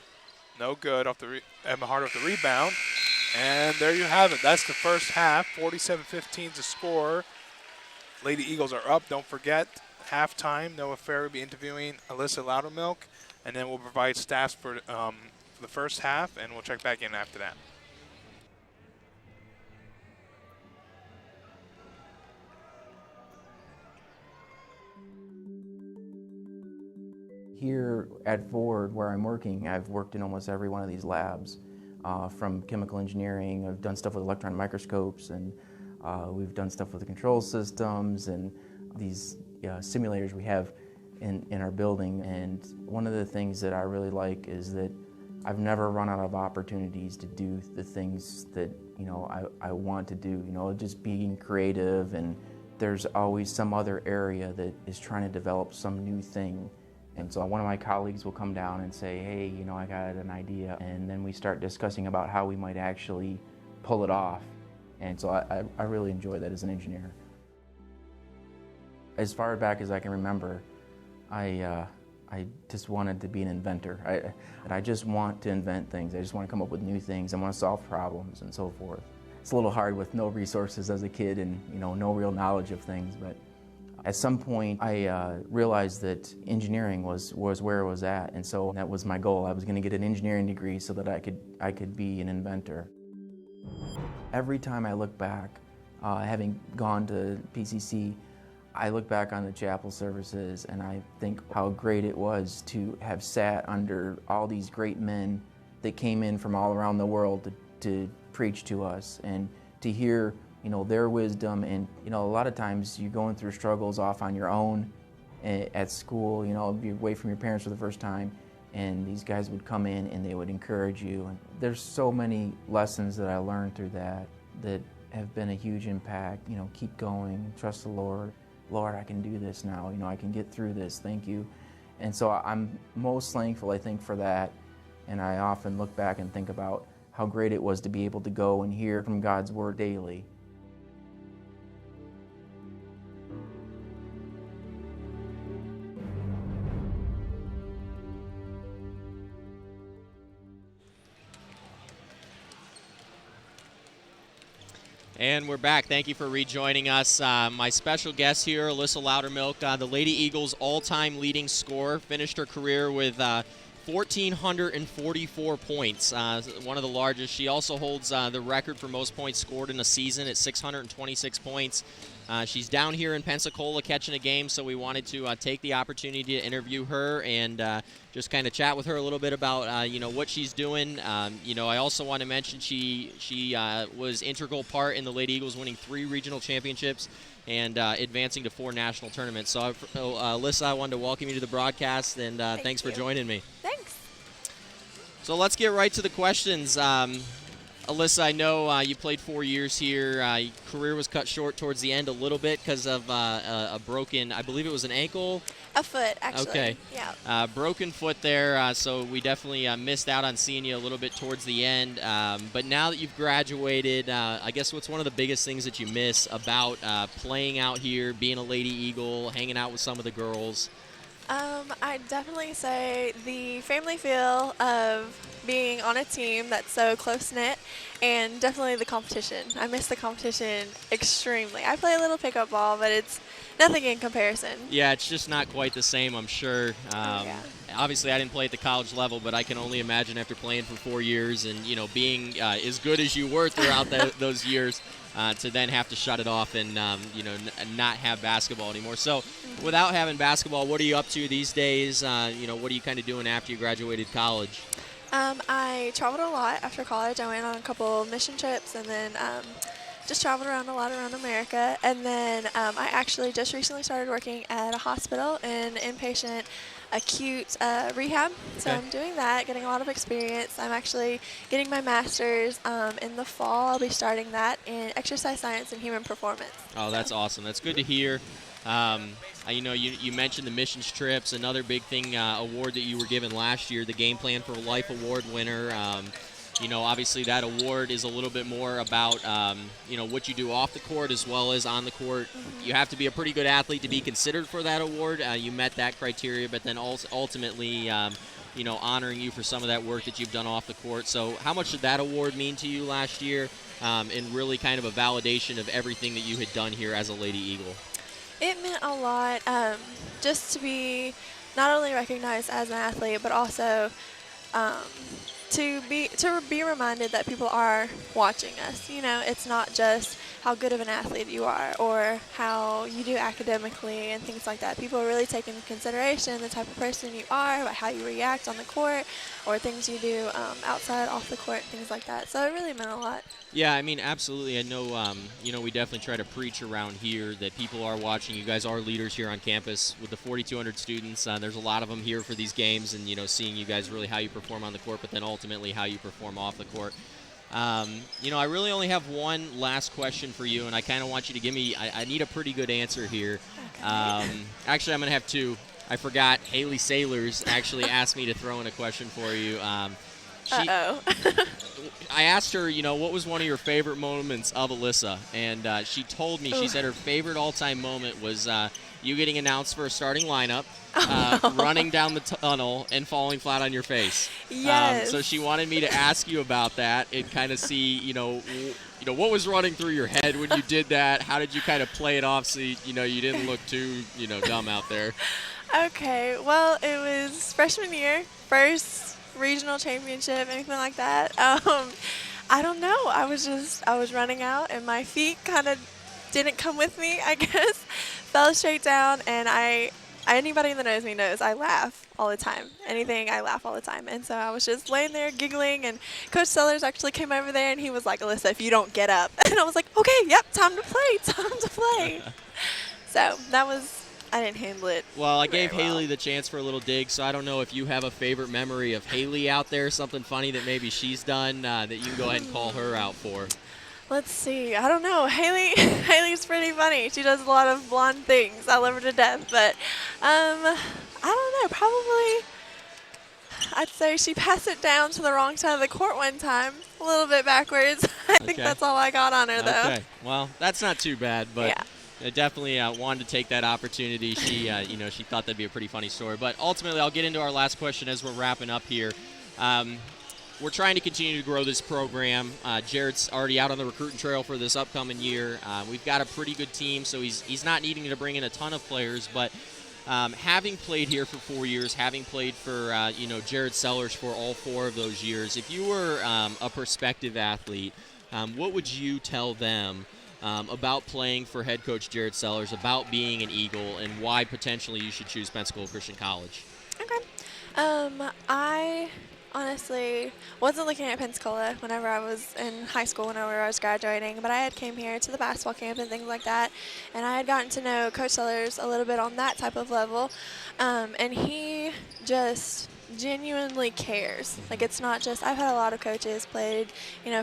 No good off the Emma Hart off the rebound. And there you have it. That's the first half. 47-15 to score. Lady Eagles are up. Don't forget, halftime, Noah Fair will be interviewing Alyssa Loudermilk, and then we'll provide stats for the first half, and we'll check back in after that. Here at Ford, where I'm working, I've worked in almost every one of these labs, from chemical engineering. I've done stuff with electron microscopes, and we've done stuff with the control systems and these simulators we have in our building. And one of the things that I really like is that I've never run out of opportunities to do the things that I want to do. Just being creative, and there's always some other area that is trying to develop some new thing. And so one of my colleagues will come down and say, hey, I got an idea. And then we start discussing about how we might actually pull it off. And so I really enjoy that as an engineer. As far back as I can remember, I just wanted to be an inventor. I just want to invent things. I just want to come up with new things. I want to solve problems and so forth. It's a little hard with no resources as a kid and no real knowledge of things, but at some point I realized that engineering was where it was at, and so that was my goal. I was going to get an engineering degree so that I could be an inventor. Every time I look back, having gone to PCC, I look back on the chapel services and I think how great it was to have sat under all these great men that came in from all around the world to preach to us, and to hear their wisdom. And a lot of times you're going through struggles off on your own at school, you're away from your parents for the first time, and these guys would come in and they would encourage you. And there's so many lessons that I learned through that have been a huge impact. Keep going, trust the Lord. Lord, I can do this now. I can get through this. Thank you. And so I'm most thankful, I think, for that. And I often look back and think about how great it was to be able to go and hear from God's word daily. And we're back. Thank you for rejoining us. My special guest here, Alyssa Loudermilk, the Lady Eagles' all-time leading scorer, finished her career with 1,444 points, one of the largest. She also holds the record for most points scored in a season at 626 points. She's down here in Pensacola catching a game, so we wanted to take the opportunity to interview her and just kind of chat with her a little bit about what she's doing. I also want to mention she was integral part in the Lady Eagles winning 3 regional championships and advancing to 4 national tournaments. So, Alyssa, I wanted to welcome you to the broadcast, and thanks for joining me. Thanks. So let's get right to the questions. Alyssa, I know you played 4 years here. Your career was cut short towards the end a little bit because of a broken, I believe it was an ankle? A foot, actually. Okay. Yeah. Broken foot there, so we definitely missed out on seeing you a little bit towards the end. But now that you've graduated, I guess what's one of the biggest things that you miss about playing out here, being a Lady Eagle, hanging out with some of the girls? I'd definitely say the family feel of being on a team that's so close-knit, and definitely the competition. I miss the competition extremely. I play a little pickup ball, but it's nothing in comparison. Yeah, it's just not quite the same, I'm sure. Yeah. Obviously, I didn't play at the college level, but I can only imagine after playing for 4 years and, being as good as you were throughout those years, to then have to shut it off and, not have basketball anymore. So without having basketball, what are you up to these days? What are you kind of doing after you graduated college? I traveled a lot after college. I went on a couple mission trips and then just traveled around a lot around America. And then I actually just recently started working at a hospital in inpatient acute rehab. So Okay. I'm doing that, getting a lot of experience. I'm actually getting my master's in the fall. I'll be starting that in exercise science and human performance. Oh, that's awesome. That's good to hear. You mentioned the missions trips, another big thing, award that you were given last year, the Game Plan for Life Award winner. Obviously that award is a little bit more about, what you do off the court as well as on the court. You have to be a pretty good athlete to be considered for that award. You met that criteria, but then also ultimately, honoring you for some of that work that you've done off the court. So how much did that award mean to you last year, and really kind of a validation of everything that you had done here as a Lady Eagle? It meant a lot just to be not only recognized as an athlete, but also to be reminded that people are watching us. It's not just how good of an athlete you are or how you do academically and things like that. People really take into consideration the type of person you are, about how you react on the court or things you do outside, off the court, things like that. So it really meant a lot. Yeah, I mean, absolutely. I know, we definitely try to preach around here that people are watching. You guys are leaders here on campus with the 4,200 students. There's a lot of them here for these games and, seeing you guys really how you perform on the court, but then ultimately how you perform off the court. I really only have one last question for you, and I kind of want you to give me, I need a pretty good answer here. Okay. Actually, I'm going to have two. I forgot Haley Sailors actually asked me to throw in a question for you. Uh-oh. I asked her, what was one of your favorite moments of Alyssa? And she told me, she said her favorite all-time moment was you getting announced for a starting lineup, running down the tunnel, and falling flat on your face. Yes. So she wanted me to ask you about that and kind of see, what was running through your head when you did that? How did you kind of play it off so, you didn't look too, dumb out there? Okay, well, it was freshman year, first regional championship, anything like that. I don't know. I was running out, and my feet kind of didn't come with me, I guess. Fell straight down, and anybody that knows me knows I laugh all the time. Anything, I laugh all the time. And so I was just laying there giggling, and Coach Sellers actually came over there, and he was like, Alyssa, if you don't get up. And I was like, okay, yep, time to play. So that was, I didn't handle it. Well, I gave very well. Haley the chance for a little dig, so I don't know if you have a favorite memory of Haley out there, something funny that maybe she's done that you can go ahead and call her out for. Let's see. I don't know. Haley's pretty funny. She does a lot of blonde things. I love her to death. But I don't know. Probably I'd say she passed it down to the wrong side of the court one time, a little bit backwards. I think that's all I got on her, though. Okay. Well, that's not too bad, but Yeah. I definitely wanted to take that opportunity. She, she thought that'd be a pretty funny story. But ultimately, I'll get into our last question as we're wrapping up here. We're trying to continue to grow this program. Jared's already out on the recruiting trail for this upcoming year. We've got a pretty good team, so he's not needing to bring in a ton of players. But having played here for 4 years, having played for Jared Sellers for all 4 of those years, if you were a prospective athlete, what would you tell them about playing for head coach Jared Sellers, about being an Eagle, and why potentially you should choose Pensacola Christian College? Okay. I honestly wasn't looking at Pensacola whenever I was in high school, whenever I was graduating, but I had came here to the basketball camp and things like that, and I had gotten to know Coach Sellers a little bit on that type of level, and he just genuinely cares. Like, it's not just, I've had a lot of coaches played,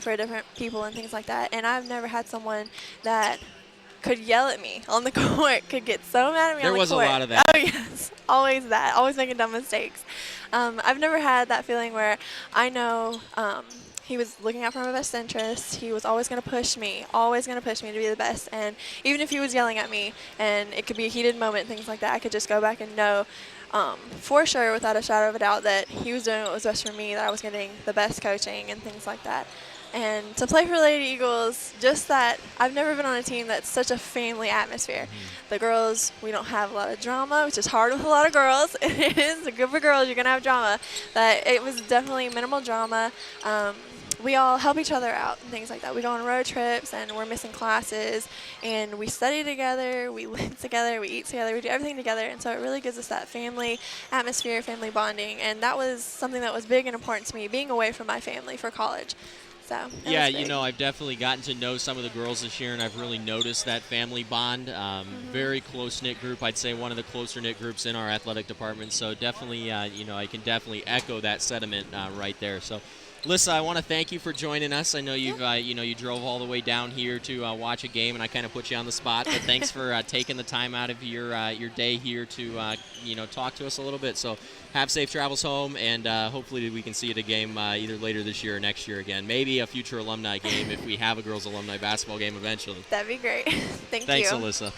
for different people and things like that, and I've never had someone that could yell at me on the court, could get so mad at me on the court. There was a lot of that. Oh, yes. Always that. Always making dumb mistakes. I've never had that feeling where I know he was looking out for my best interest. He was always going to push me to be the best. And even if he was yelling at me and it could be a heated moment, things like that, I could just go back and know for sure, without a shadow of a doubt, that he was doing what was best for me, that I was getting the best coaching and things like that. And to play for Lady Eagles, just that I've never been on a team that's such a family atmosphere. The girls, we don't have a lot of drama, which is hard with a lot of girls. It is a group of girls, you're going to have drama. But it was definitely minimal drama. We all help each other out and things like that. We go on road trips and we're missing classes and we study together, we live together, we eat together, we do everything together. And so it really gives us that family atmosphere, family bonding. And that was something that was big and important to me, being away from my family for college. So yeah, you know, I've definitely gotten to know some of the girls this year, and I've really noticed that family bond. Very close-knit group. I'd say one of the closer-knit groups in our athletic department. So definitely, you know, I can definitely echo that sentiment right there. So, Lissa, I want to thank you for joining us. I know you've, you know, you drove all the way down here to watch a game, and I kind of put you on the spot. But thanks for taking the time out of your day here to, you know, talk to us a little bit. So have safe travels home, and hopefully we can see you at a game either later this year or next year again. Maybe a future alumni game if we have a girls' alumni basketball game eventually. That'd be great. Thanks, you. Thanks, Alyssa.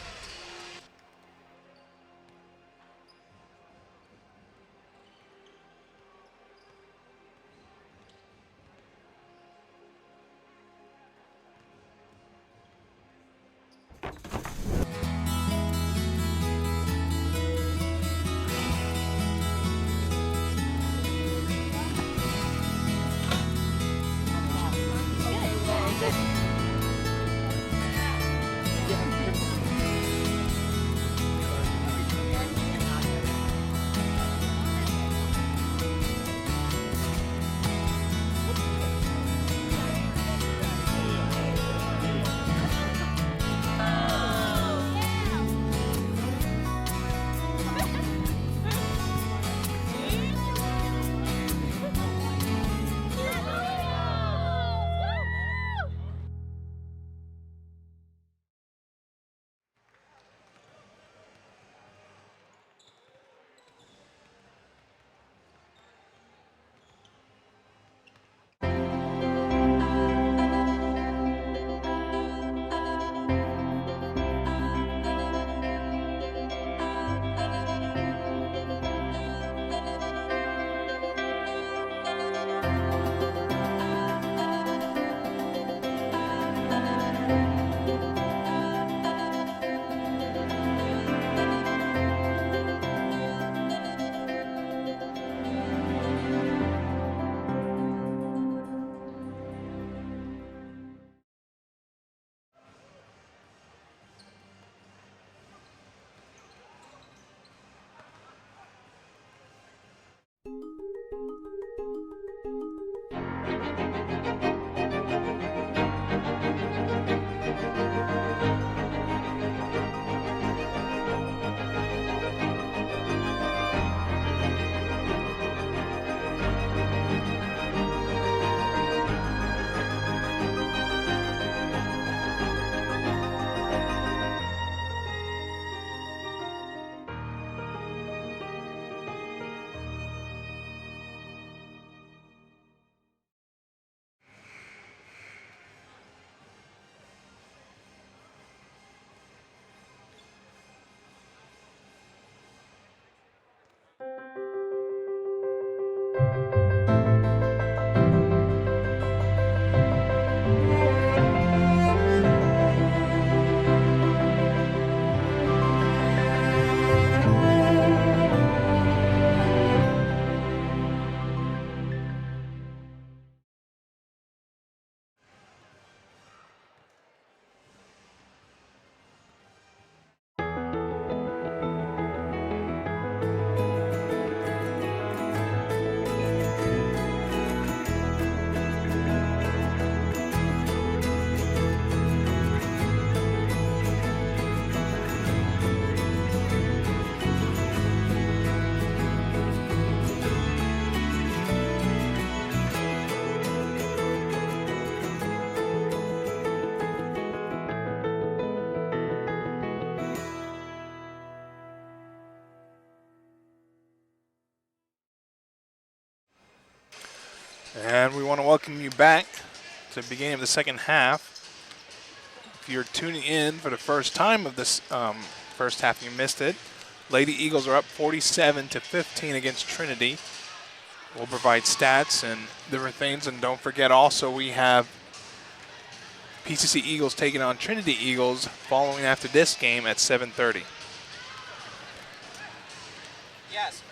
And we want to welcome you back to the beginning of the second half. If you're tuning in for the first time of this first half, you missed it. Lady Eagles are up 47-15 against Trinity. We'll provide stats and different things. And don't forget also we have PCC Eagles taking on Trinity Eagles following after this game at 7:30. Yes.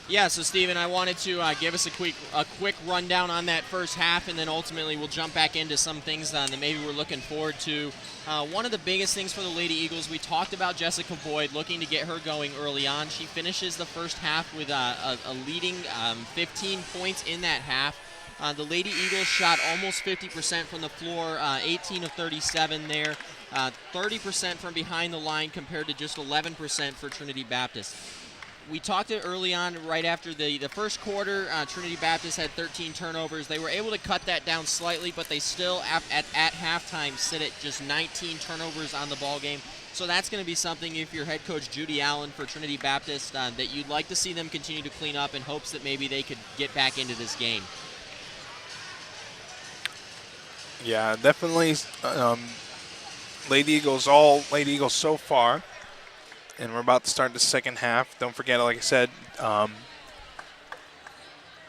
Yeah, so Steven, I wanted to give us a quick rundown on that first half, and then ultimately we'll jump back into some things that maybe we're looking forward to. One of the biggest things for the Lady Eagles, we talked about Jessica Boyd looking to get her going early on. She finishes the first half with a leading 15 points in that half. The Lady Eagles shot almost 50% from the floor, 18 of 37 there, 30% from behind the line compared to just 11% for Trinity Baptist. We talked early on, right after the first quarter, Trinity Baptist had 13 turnovers. They were able to cut that down slightly, but they still, at halftime, sit at just 19 turnovers on the ball game. So that's going to be something, if you're head coach Judy Allen for Trinity Baptist, that you'd like to see them continue to clean up in hopes that maybe they could get back into this game. Yeah, definitely Lady Eagles so far. And we're about to start the second half. Don't forget, like I said,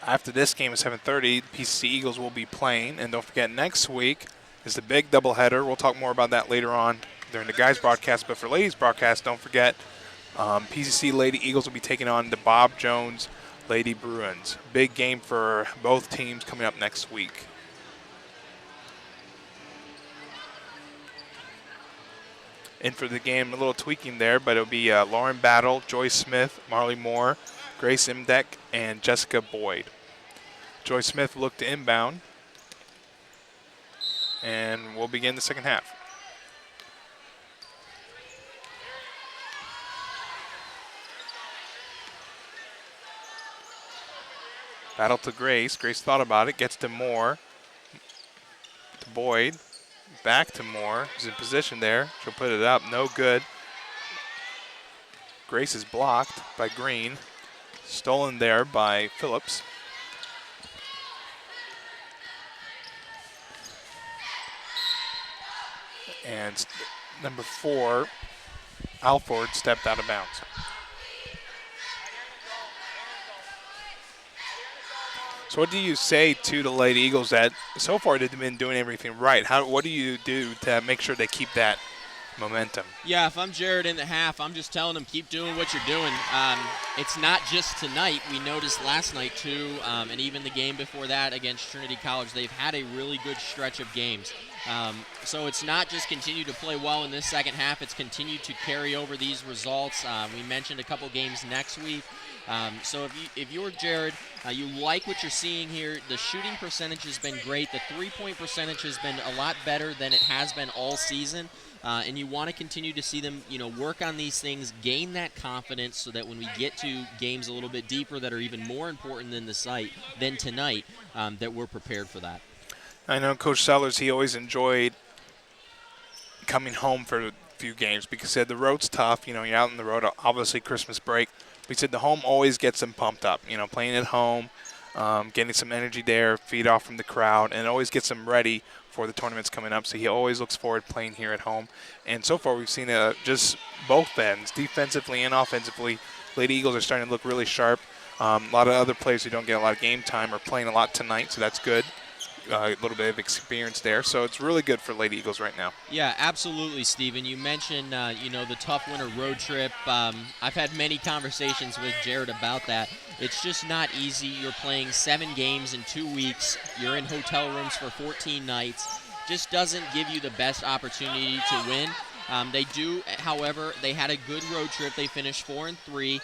after this game at 7:30, the PCC Eagles will be playing. And don't forget, next week is the big doubleheader. We'll talk more about that later on during the guys' broadcast. But for ladies' broadcast, don't forget, PCC Lady Eagles will be taking on the Bob Jones Lady Bruins. Big game for both teams coming up next week. In for the game, a little tweaking there, but it'll be Lauren Battle, Joyce Smith, Marley Moore, Grace Imdeck, and Jessica Boyd. Joyce Smith will look to inbound, and we'll begin the second half. Battle to Grace. Grace thought about it, gets to Moore, to Boyd. Back to Moore, who's in position there. She'll put it up, no good. Grace is blocked by Green. Stolen there by Phillips. And number 4, Alford, stepped out of bounds. So what do you say to the Lady Eagles that so far they've been doing everything right? What do you do to make sure they keep that momentum? Yeah, if I'm Jared in the half, I'm just telling them keep doing what you're doing. It's not just tonight. We noticed last night too, and even the game before that against Trinity College, they've had a really good stretch of games. So it's not just continue to play well in this second half, it's continue to carry over these results. We mentioned a couple games next week. So if you're Jared, you like what you're seeing here. The shooting percentage has been great. The three-point percentage has been a lot better than it has been all season. And you want to continue to see them, work on these things, gain that confidence so that when we get to games a little bit deeper that are even more important than tonight, that we're prepared for that. I know Coach Sellers, he always enjoyed coming home for a few games because he said the road's tough. You're out on the road, obviously Christmas break. But he said the home always gets them pumped up, playing at home, getting some energy there, feed off from the crowd, and it always gets them ready for the tournaments coming up. So he always looks forward to playing here at home. And so far we've seen just both ends, defensively and offensively. Lady Eagles are starting to look really sharp. A lot of other players who don't get a lot of game time are playing a lot tonight, so that's good. A little bit of experience there, so it's really good for Lady Eagles right now. Yeah, absolutely, Steven. You mentioned, the tough winter road trip. I've had many conversations with Jared about that. It's just not easy. You're playing 7 games in 2 weeks. You're in hotel rooms for 14 nights. Just doesn't give you the best opportunity to win. They do, however, they had a good road trip. They finished 4-3.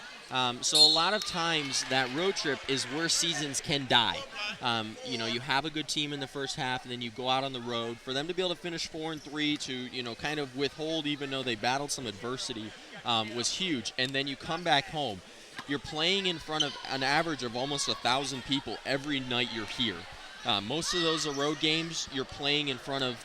So a lot of times that road trip is where seasons can die. You have a good team in the first half, and then you go out on the road. For them to be able to finish 4-3 to, kind of withhold, even though they battled some adversity, was huge. And then you come back home. You're playing in front of an average of almost 1,000 people every night you're here. Most of those are road games. You're playing in front of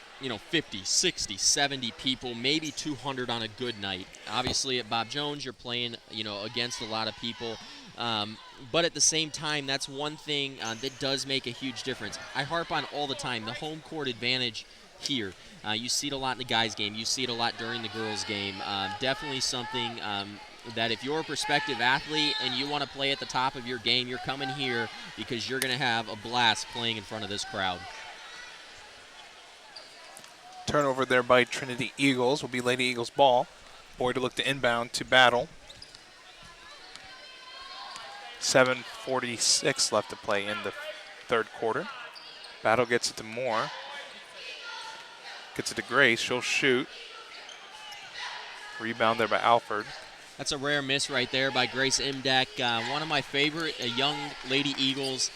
50, 60, 70 people, maybe 200 on a good night. Obviously, at Bob Jones, you're playing, against a lot of people. But at the same time, that's one thing that does make a huge difference. I harp on all the time, the home court advantage here. You see it a lot in the guys' game. You see it a lot during the girls' game. Definitely something that if you're a prospective athlete and you want to play at the top of your game, you're coming here because you're going to have a blast playing in front of this crowd. Turnover there by Trinity Eagles will be Lady Eagles ball. Boyd to look to inbound to Battle. 7:46 left to play in the third quarter. Battle gets it to Moore. Gets it to Grace. She'll shoot. Rebound there by Alford. That's a rare miss right there by Grace Imdeck. One of my favorite young Lady Eagles.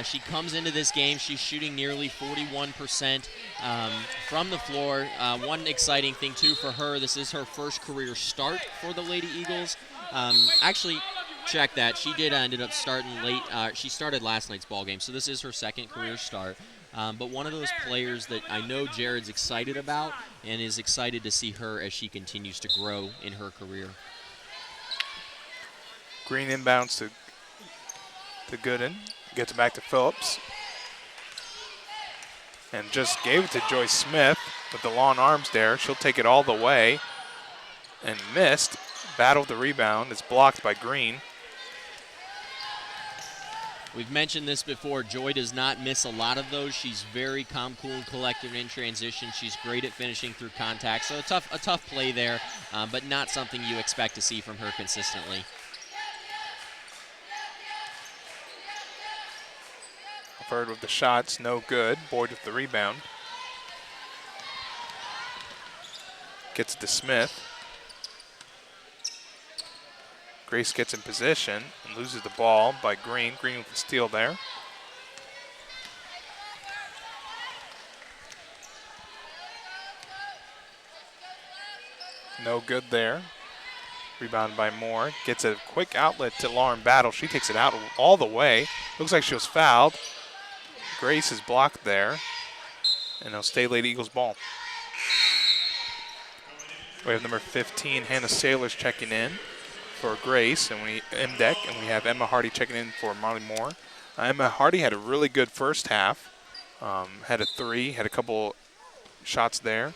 She comes into this game, she's shooting nearly 41% from the floor. One exciting thing, too, for her, this is her first career start for the Lady Eagles. Actually, check that. She did ended up starting late. She started last night's ball game, so this is her second career start. But one of those players that I know Jared's excited about and is excited to see her as she continues to grow in her career. Green inbounds to Gooden. Gets it back to Phillips. And just gave it to Joyce Smith with the long arms there. She'll take it all the way. And missed. Battled the rebound. It's blocked by Green. We've mentioned this before. Joy does not miss a lot of those. She's very calm, cool, and collected in transition. She's great at finishing through contact. So a tough play there, but not something you expect to see from her consistently. Alford with the shots, no good. Boyd with the rebound. Gets it to Smith. Grace gets in position and loses the ball by Green. Green with the steal there. No good there. Rebound by Moore. Gets a quick outlet to Lauren Battle. She takes it out all the way. Looks like she was fouled. Grace is blocked there. And it'll stay Lady Eagles ball. We have number 15, Hannah Sailors, checking in for Grace, and Imdeck, and we have Emma Hardy checking in for Marley Moore. Emma Hardy had a really good first half. Had a three, had a couple shots there.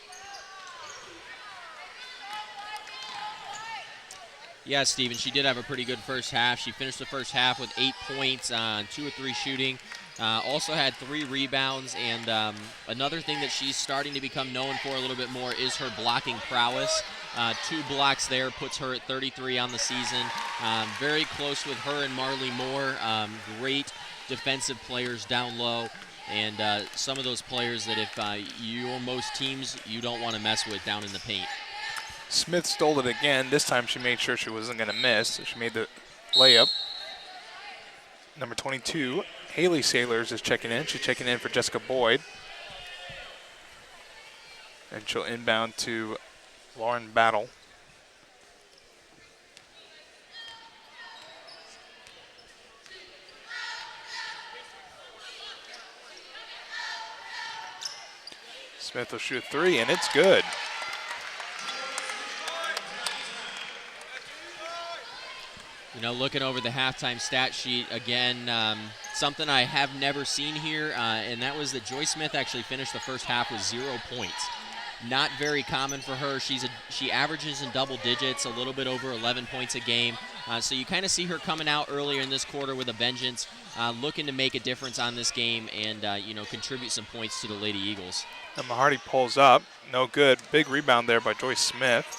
Yeah, Steven, she did have a pretty good first half. She finished the first half with 8 points on 2 of 3 shooting. Also had 3 rebounds, and another thing that she's starting to become known for a little bit more is her blocking prowess. 2 blocks there puts her at 33 on the season. Very close with her and Marley Moore. Great defensive players down low, and some of those players that if you're most teams, you don't want to mess with down in the paint. Smith stole it again. This time she made sure she wasn't going to miss. She made the layup. Number 22, Haley Sailors, is checking in. She's checking in for Jessica Boyd. And she'll inbound to Lauren Battle. Smith will shoot a 3, and it's good. You know, looking over the halftime stat sheet again, something I have never seen here, and that was that Joy Smith actually finished the first half with 0 points. Not very common for her. She averages in double digits, a little bit over 11 points a game. So you kind of see her coming out earlier in this quarter with a vengeance, looking to make a difference on this game and contribute some points to the Lady Eagles. Emma Hardy pulls up, no good. Big rebound there by Joyce Smith.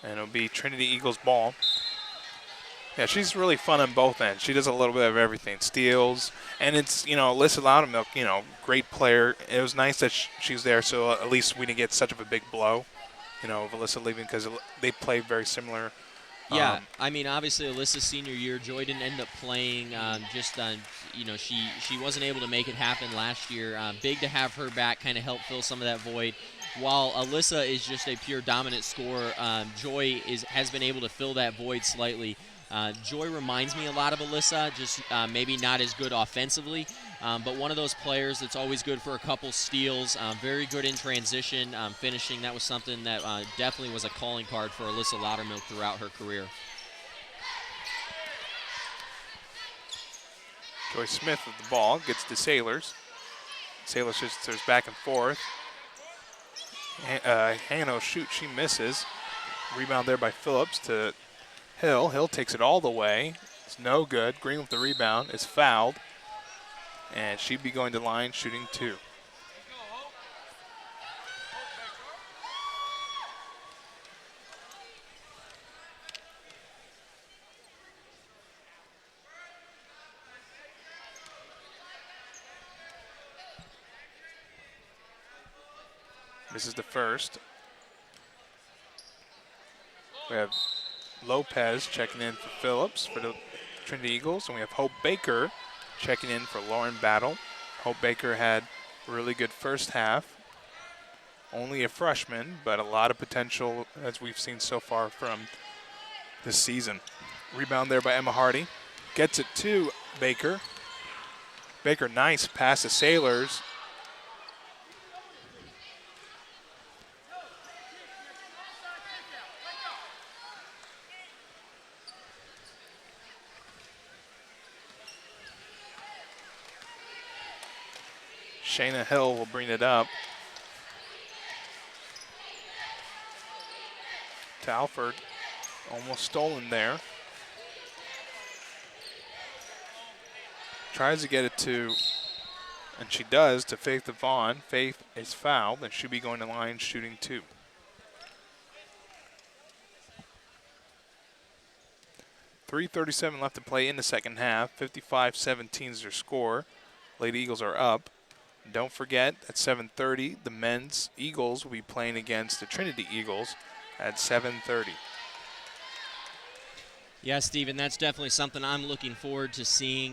And it'll be Trinity Eagles ball. Yeah, she's really fun on both ends. She does a little bit of everything. Steals, and it's, Alyssa Loudermilk, great player. It was nice that she's there, so at least we didn't get such of a big blow, of Alyssa leaving, because they play very similar. Yeah, I mean, obviously Alyssa's senior year, Joy didn't end up playing. She wasn't able to make it happen last year. Big to have her back, kind of help fill some of that void. While Alyssa is just a pure dominant scorer, Joy has been able to fill that void slightly. Joy reminds me a lot of Alyssa, just maybe not as good offensively, but one of those players that's always good for a couple steals, very good in transition, finishing. That was something that definitely was a calling card for Alyssa Loudermilk throughout her career. Joy Smith with the ball, gets to Sailors. Sailors sisters back and forth. Hannah shoot, she misses. Rebound there by Phillips to Hill. Hill takes it all the way. It's no good. Green with the rebound is fouled. And she'd be going to line shooting 2. This is the first. We have Lopez checking in for Phillips for the Trinity Eagles, and we have Hope Baker checking in for Lauren Battle. Hope Baker had a really good first half. Only a freshman, but a lot of potential as we've seen so far from this season. Rebound there by Emma Hardy. Gets it to Baker. Baker, nice pass to Sailors. Shayna Hill will bring it up to Alford. Almost stolen there. Tries to get it to, and she does, to Faith Devon. Faith is fouled and should be going to line shooting 2. .337 left to play in the second half. 55-17 is their score. Lady Eagles are up. Don't forget, at 7:30, the men's Eagles will be playing against the Trinity Eagles at 7:30. Yeah, Stephen, that's definitely something I'm looking forward to seeing.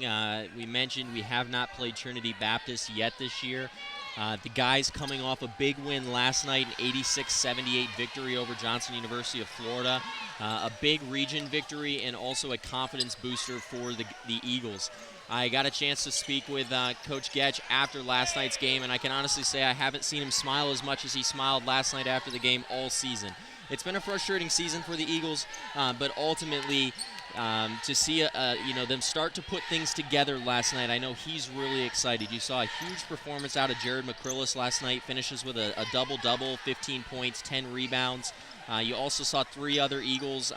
We mentioned we have not played Trinity Baptist yet this year. The guys coming off a big win last night, an 86-78 victory over Johnson University of Florida. A big region victory and also a confidence booster for the Eagles. I got a chance to speak with Coach Getch after last night's game, and I can honestly say I haven't seen him smile as much as he smiled last night after the game all season. It's been a frustrating season for the Eagles, but ultimately to see them start to put things together last night, I know he's really excited. You saw a huge performance out of Jared McCrillis last night, finishes with a double-double, 15 points, 10 rebounds. You also saw 3 other Eagles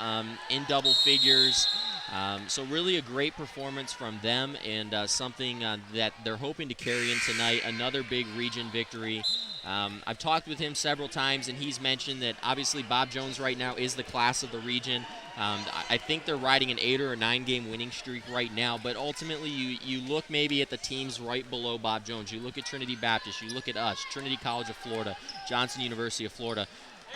in double figures. So really a great performance from them, and something that they're hoping to carry in tonight, another big region victory. I've talked with him several times, and he's mentioned that obviously Bob Jones right now is the class of the region. I think they're riding an 8 or a 9 game winning streak right now, but ultimately you look maybe at the teams right below Bob Jones. You look at Trinity Baptist, you look at us, Trinity College of Florida, Johnson University of Florida.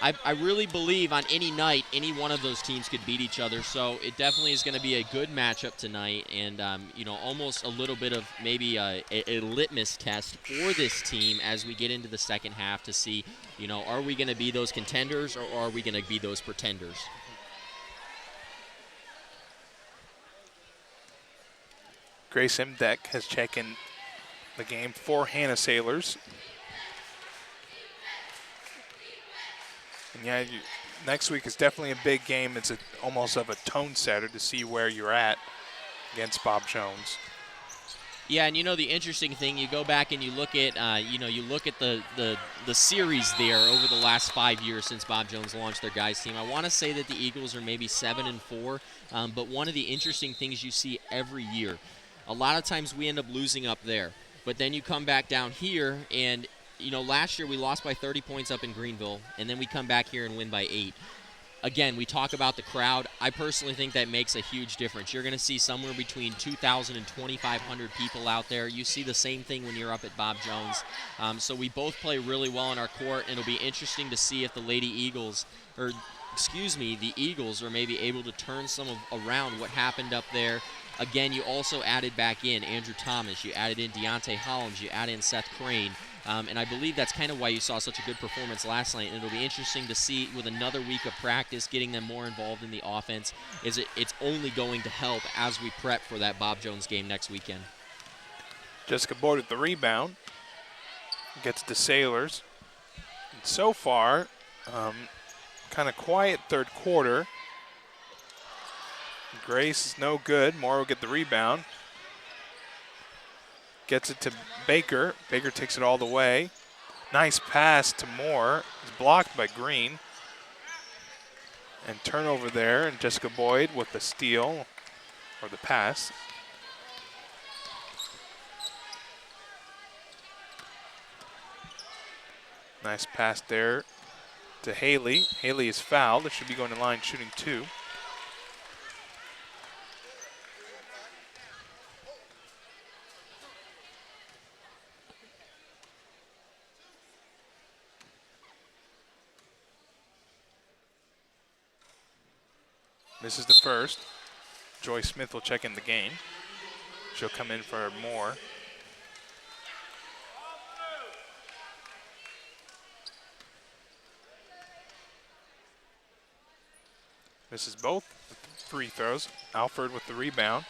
I really believe on any night, any one of those teams could beat each other. So it definitely is going to be a good matchup tonight, and almost a little bit of maybe a litmus test for this team as we get into the second half to see, are we going to be those contenders or are we going to be those pretenders? Grace Imdeck has checked in the game for Hannah Sailors. And yeah, next week is definitely a big game. It's almost of a tone setter to see where you're at against Bob Jones. Yeah, and the interesting thing, you go back and you look at, the series there over the last 5 years since Bob Jones launched their guys team. I want to say that the Eagles are maybe 7-4, but one of the interesting things you see every year, a lot of times we end up losing up there, but then you come back down here and last year we lost by 30 points up in Greenville, and then we come back here and win by 8. Again, we talk about the crowd. I personally think that makes a huge difference. You're going to see somewhere between 2,000 and 2,500 people out there. You see the same thing when you're up at Bob Jones. So we both play really well on our court, and it'll be interesting to see if the Eagles are maybe able to turn around what happened up there. Again, you also added back in Andrew Thomas. You added in Deontay Hollins. You added in Seth Crane. And I believe that's kind of why you saw such a good performance last night. And it'll be interesting to see with another week of practice, getting them more involved in the offense. It's only going to help as we prep for that Bob Jones game next weekend. Jessica Boyd with the rebound. Gets to Sailors. And so far, kind of quiet third quarter. Grace is no good. Moore will get the rebound. Gets it to Baker. Baker takes it all the way. Nice pass to Moore. It's blocked by Green. And turnover there, and Jessica Boyd with the steal, or the pass. Nice pass there to Haley. Haley is fouled. It should be going to line shooting 2. This is the first. Joy Smith will check in the game. She'll come in for more. Misses both free throws. Alford with the rebound.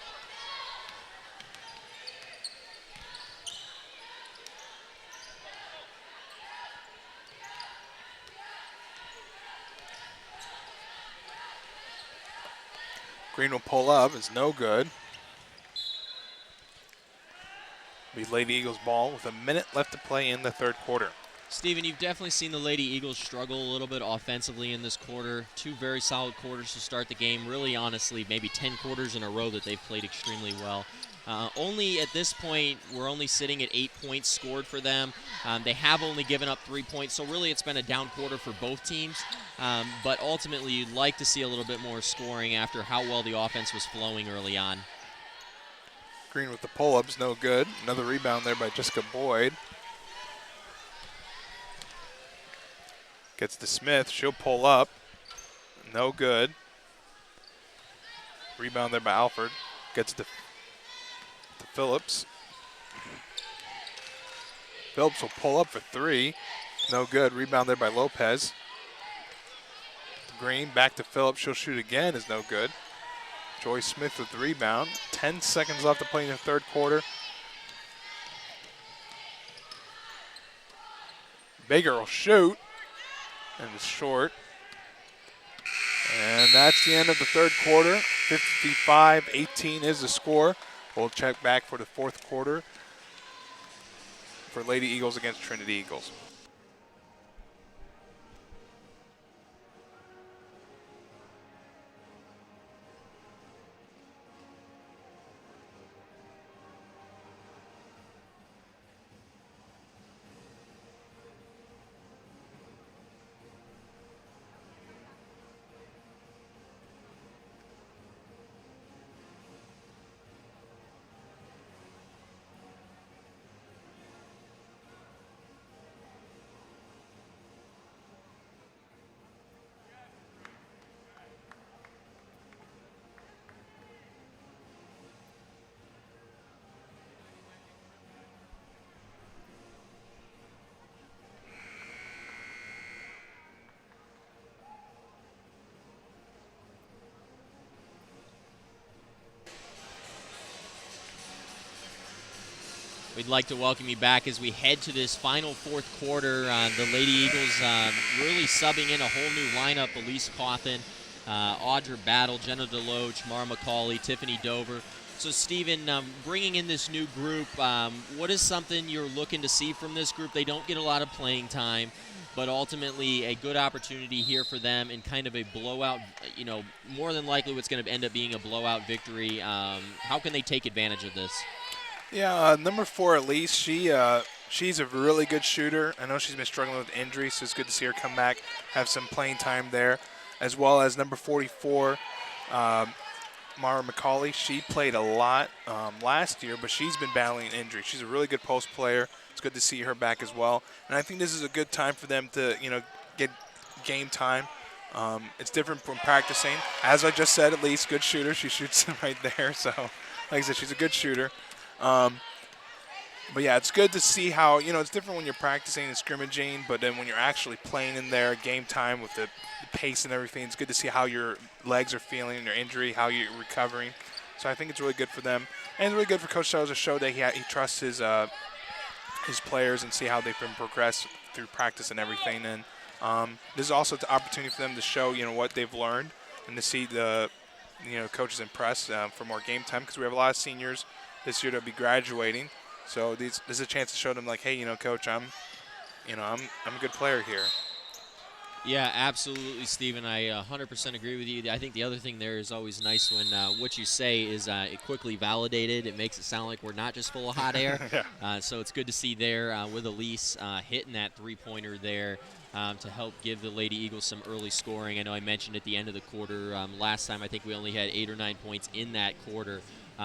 Green will pull up. It's no good. Be Lady Eagles ball with a minute left to play in the third quarter. Stephen, you've definitely seen the Lady Eagles struggle a little bit offensively in this quarter. 2 very solid quarters to start the game. Really, honestly, maybe 10 quarters in a row that they've played extremely well. Only at this point, we're only sitting at 8 points scored for them. They have only given up 3 points, so really it's been a down quarter for both teams. But ultimately, you'd like to see a little bit more scoring after how well the offense was flowing early on. Green with the pull-ups, no good. Another rebound there by Jessica Boyd. Gets to Smith, she'll pull up. No good. Rebound there by Alford. Gets to Phillips. Phillips will pull up for 3. No good. Rebound there by Lopez. Green back to Phillips. She'll shoot again. Is no good. Joy Smith with the rebound. 10 seconds left to play in the third quarter. Baker will shoot. And it's short. And that's the end of the third quarter. 55-18 is the score. We'll check back for the fourth quarter for Lady Eagles against Trinity Eagles. We'd like to welcome you back as we head to this final fourth quarter. The Lady Eagles really subbing in a whole new lineup. Elise Cawthon, Audra Battle, Jenna Deloach, Mara McCauley, Tiffany Dover. So, Stephen, bringing in this new group, what is something you're looking to see from this group? They don't get a lot of playing time, but ultimately a good opportunity here for them in kind of a blowout, more than likely what's going to end up being a blowout victory. How can they take advantage of this? Yeah, number 4, Elise, she's a really good shooter. I know she's been struggling with injuries, so it's good to see her come back, have some playing time there. As well as number 44, Mara McCauley. She played a lot last year, but she's been battling injury. She's a really good post player. It's good to see her back as well. And I think this is a good time for them to, get game time. It's different from practicing. As I just said, Elise, good shooter. She shoots right there. So, like I said, she's a good shooter. But yeah, it's good to see how, it's different when you're practicing and scrimmaging, but then when you're actually playing in there, game time with the pace and everything, it's good to see how your legs are feeling, your injury, how you're recovering. So I think it's really good for them. And it's really good for Coach Sellers to show that he trusts his players and see how they've been progressed through practice and everything. And this is also the opportunity for them to show, what they've learned and to see the, coaches impressed for more game time, because we have a lot of seniors this year to be graduating. So this is a chance to show them, like, hey, Coach, I'm a good player here. Yeah, absolutely, Stephen. I 100% agree with you. I think the other thing there is always nice when what you say is it quickly validated. It makes it sound like we're not just full of hot air. Yeah. So it's good to see there with Elise hitting that three-pointer there to help give the Lady Eagles some early scoring. I know I mentioned at the end of the quarter last time, I think we only had 8 or 9 points in that quarter.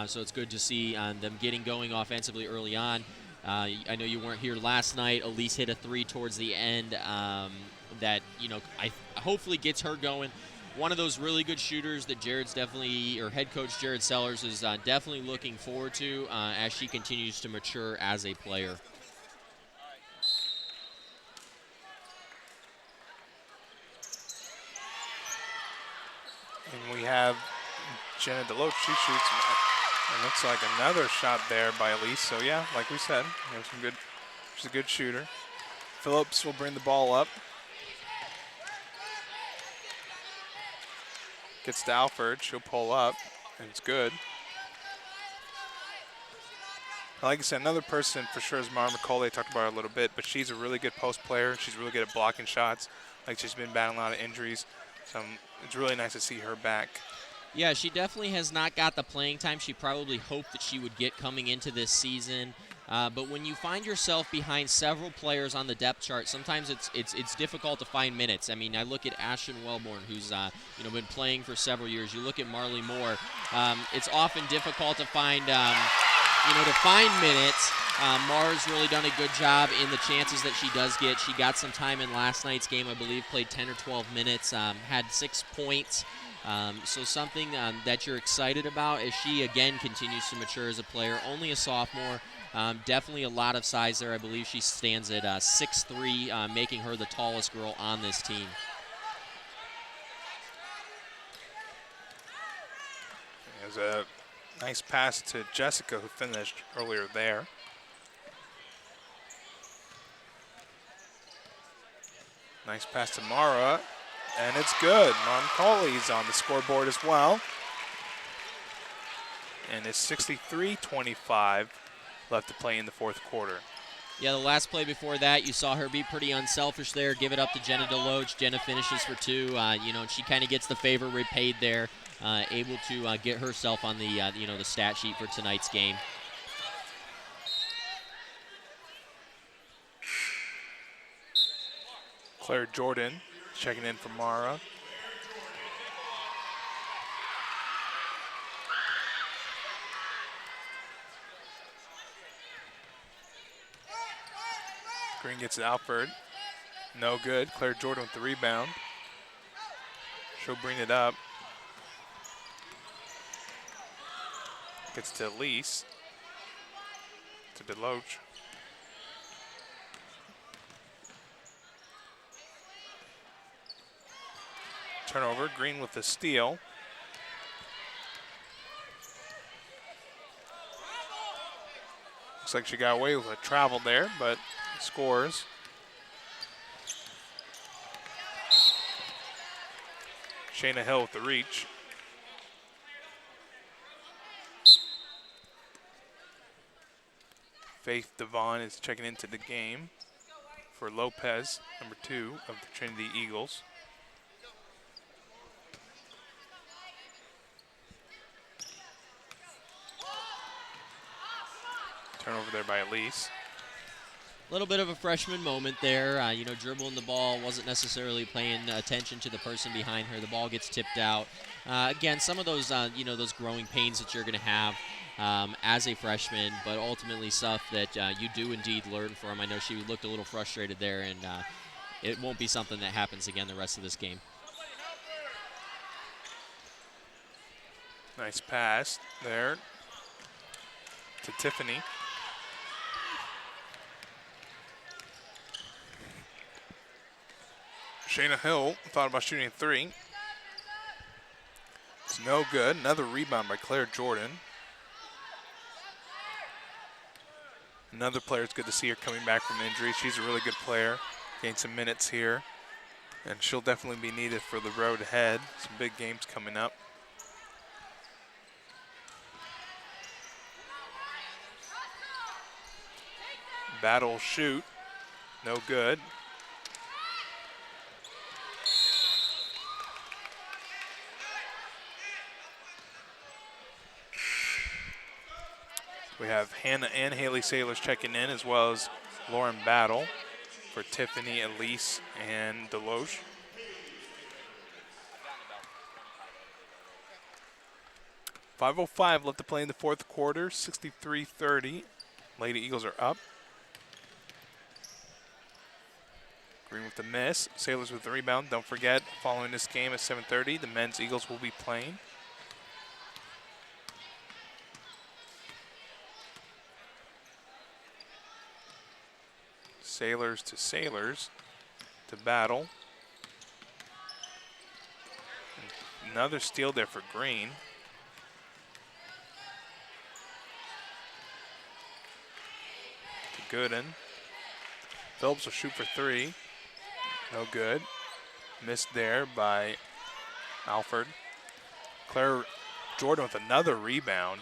So it's good to see them getting going offensively early on. I know you weren't here last night. Elise hit a three towards the end that, I hopefully gets her going. One of those really good shooters that Jared's definitely, or head coach Jared Sellers is definitely looking forward to as she continues to mature as a player. And we have Jenna Deloach. She shoots. It looks like another shot there by Elise. So yeah, like we said, she's a good shooter. Phillips will bring the ball up. Gets to Alford. She'll pull up, and it's good. Like I said, another person for sure is Mara McCall. They talked about her a little bit, but she's a really good post player. She's really good at blocking shots. Like she's been battling a lot of injuries. So it's really nice to see her back. Yeah, she definitely has not got the playing time she probably hoped that she would get coming into this season. But when you find yourself behind several players on the depth chart, sometimes it's difficult to find minutes. I mean, I look at Ashton Wellborn, who's been playing for several years. You look at Marley Moore. It's often difficult to find minutes. Mara's really done a good job in the chances that she does get. She got some time in last night's game, I believe, played 10 or 12 minutes, had 6 points. So something that you're excited about as she, again, continues to mature as a player. Only a sophomore. Definitely a lot of size there. I believe she stands at 6'3", making her the tallest girl on this team. There's a nice pass to Jessica, who finished earlier there. Nice pass to Mara, and it's good. Mara McCauley's on the scoreboard as well. And it's 63-25 left to play in the fourth quarter. Yeah, the last play before that, you saw her be pretty unselfish there, give it up to Jenna Deloach. Jenna finishes for 2. And she kind of gets the favor repaid there, able to get herself on the the stat sheet for tonight's game. Claire Jordan checking in for Mara. Green gets it Alford. No good. Claire Jordan with the rebound. She'll bring it up. Gets to Elise. To Deloach. Turnover. Green with the steal. Looks like she got away with a travel there, but scores. Shayna Hill with the reach. Faith Devon is checking into the game for Lopez, number 2 of the Trinity Eagles. Turnover there by Elise. A little bit of a freshman moment there, dribbling the ball, wasn't necessarily paying attention to the person behind her. The ball gets tipped out. Again, some of those, those growing pains that you're going to have as a freshman, but ultimately stuff that you do indeed learn from. I know she looked a little frustrated there, and it won't be something that happens again the rest of this game. Nice pass there to Tiffany. Shayna Hill thought about shooting a 3. It's no good. Another rebound by Claire Jordan. Another player, it's good to see her coming back from injury. She's a really good player. Gained some minutes here. And she'll definitely be needed for the road ahead. Some big games coming up. Battle shoot. No good. We have Hannah and Haley Sailors checking in, as well as Lauren Battle for Tiffany, Elise, and Deloche. .505 left to play in the fourth quarter, 63-30. Lady Eagles are up. Green with the miss. Sailors with the rebound. Don't forget, following this game at 7:30, the men's Eagles will be playing. Sailors to Battle. Another steal there for Green. To Gooden. Phillips will shoot for three. No good. Missed there by Alford. Claire Jordan with another rebound.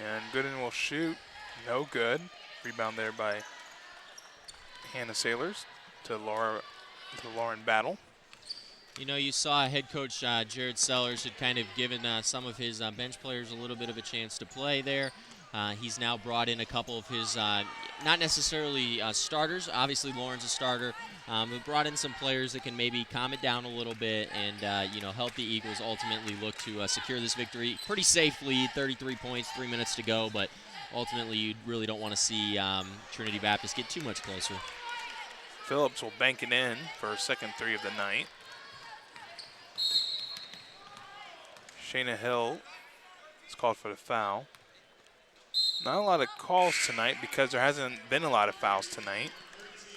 And Gooden will shoot. No good. Rebound there by Hannah Sailors to Lauren Battle. You know, you saw head coach Jared Sellers had kind of given some of his bench players a little bit of a chance to play there. He's now brought in a couple of his, not necessarily starters. Obviously, Lauren's a starter. But brought in some players that can maybe calm it down a little bit and, you know, help the Eagles ultimately look to secure this victory. Pretty safe lead, 33 points, 3 minutes to go. But ultimately, you really don't want to see Trinity Baptist get too much closer. Phillips will bank it in for a second three of the night. Shayna Hill is called for the foul. Not a lot of calls tonight because there hasn't been a lot of fouls tonight.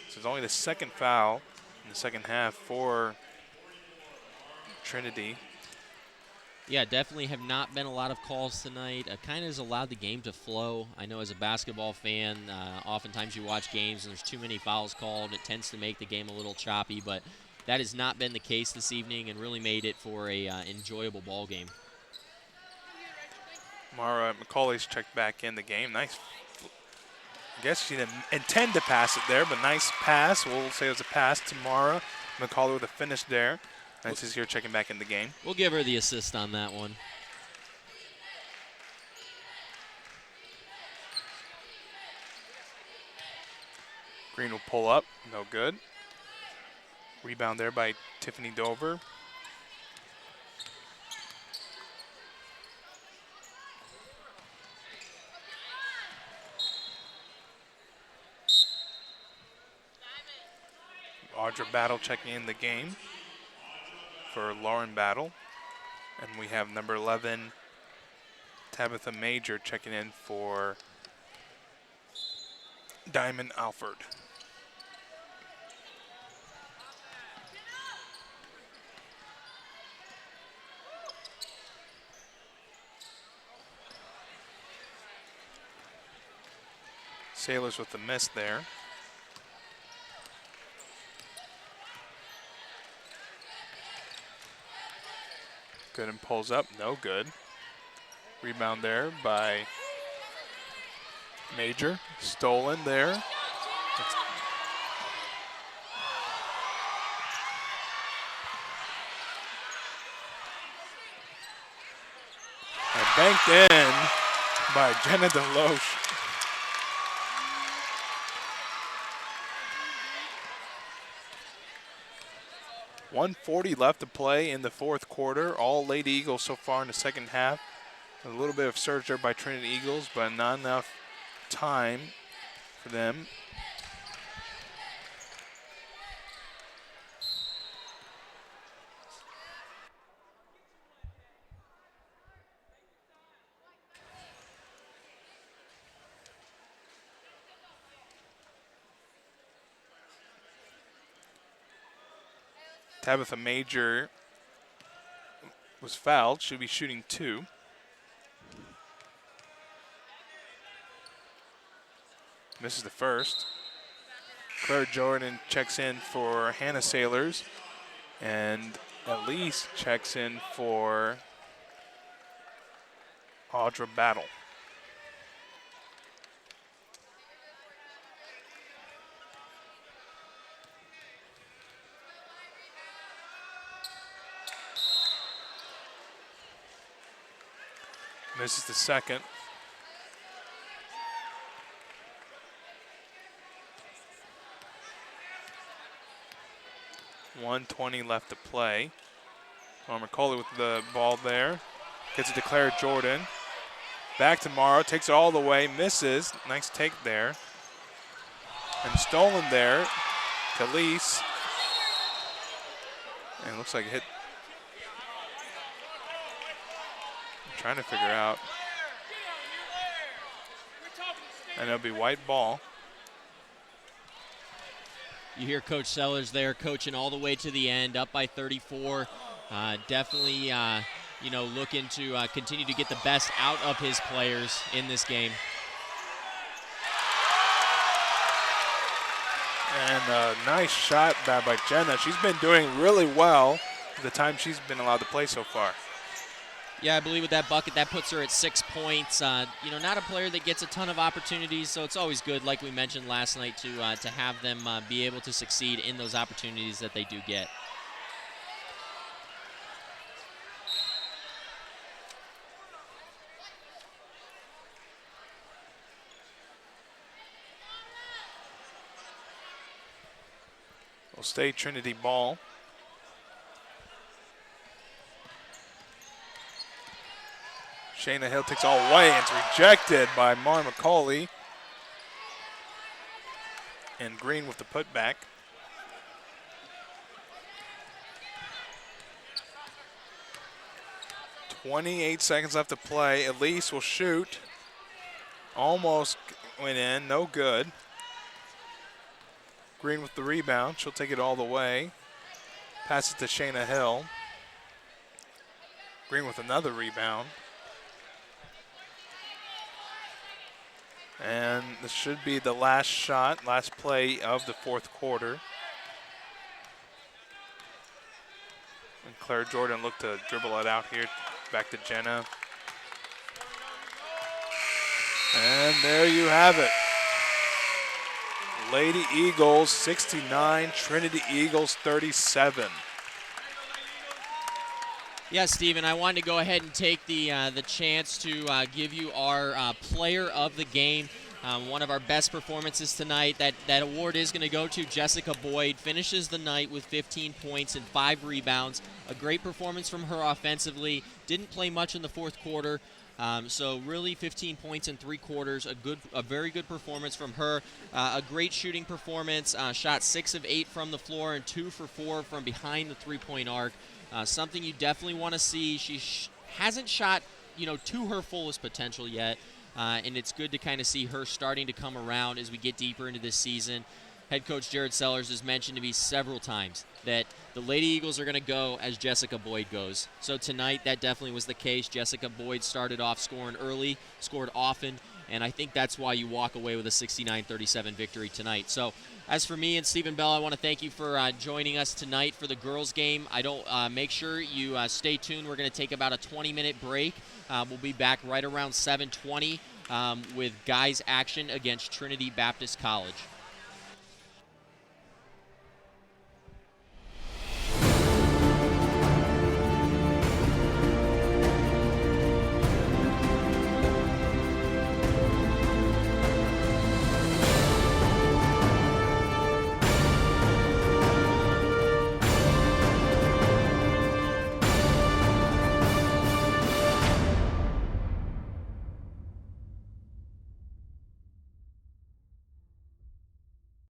So it's only the second foul in the second half for Trinity. Yeah, definitely have not been a lot of calls tonight. Kind of has allowed the game to flow. I know as a basketball fan, oftentimes you watch games and there's too many fouls called. It tends to make the game a little choppy, but that has not been the case this evening and really made it for a enjoyable ball game. Mara McCauley's checked back in the game. Nice. I guess she didn't intend to pass it there, but nice pass. We'll say it was a pass to Mara McCauley with a finish there. Nice is here checking back in the game. We'll give her the assist on that one. Green will pull up. No good. Rebound there by Tiffany Dover. Audra Battle checking in the game for Lauren Battle. And we have number 11, Tabitha Major, checking in for Diamond Alford. Sailors with the miss there. Gooden pulls up, no good. Rebound there by Major. Stolen there. And banked in by Jenna Deloche. .140 left to play in the fourth quarter. All Lady Eagles so far in the second half. A little bit of surge there by Trinity Eagles, but not enough time for them. Tabitha Major was fouled, should be shooting 2. Misses the first. Claire Jordan checks in for Hannah Sailors, and Elise checks in for Audra Battle. Misses the second. .120 left to play. McCauley with the ball there. Gets it to Claire Jordan. Back to Morrow, takes it all the way, misses. Nice take there. And stolen there. Khalees. And looks like it hit. I'm trying to figure out. And it'll be white ball. You hear Coach Sellers there coaching all the way to the end, up by 34. Definitely, looking to continue to get the best out of his players in this game. And a nice shot back by Jenna. She's been doing really well the time she's been allowed to play so far. Yeah, I believe with that bucket, that puts her at 6 points. Not a player that gets a ton of opportunities, so it's always good, like we mentioned last night, to have them be able to succeed in those opportunities that they do get. Will stay Trinity ball. Shayna Hill takes all the way, and it's rejected by Mar McCauley. And Green with the putback. .28 seconds left to play. Elise will shoot. Almost went in, no good. Green with the rebound. She'll take it all the way. Pass it to Shayna Hill. Green with another rebound. And this should be the last shot, last play of the fourth quarter. And Claire Jordan looked to dribble it out here. Back to Jenna. And there you have it. Lady Eagles 69, Trinity Eagles 37. Yeah, Stephen, I wanted to go ahead and take the chance to give you our player of the game. One of our best performances tonight. That award is going to go to Jessica Boyd. Finishes the night with 15 points and 5 rebounds. A great performance from her offensively. Didn't play much in the fourth quarter. So really 15 points in 3 quarters, a very good performance from her. A great shooting performance, shot 6 of 8 from the floor and 2 for 4 from behind the three-point arc. Something you definitely want to see. She hasn't shot, to her fullest potential yet, and it's good to kind of see her starting to come around as we get deeper into this season. Head coach Jared Sellers has mentioned to me several times that the Lady Eagles are going to go as Jessica Boyd goes. So tonight, that definitely was the case. Jessica Boyd started off scoring early, scored often, and I think that's why you walk away with a 69-37 victory tonight. So as for me and Stephen Bell, I want to thank you for joining us tonight for the girls' game. Make sure you stay tuned. We're going to take about a 20-minute break. We'll be back right around 7:20 with guys' action against Trinity Baptist College.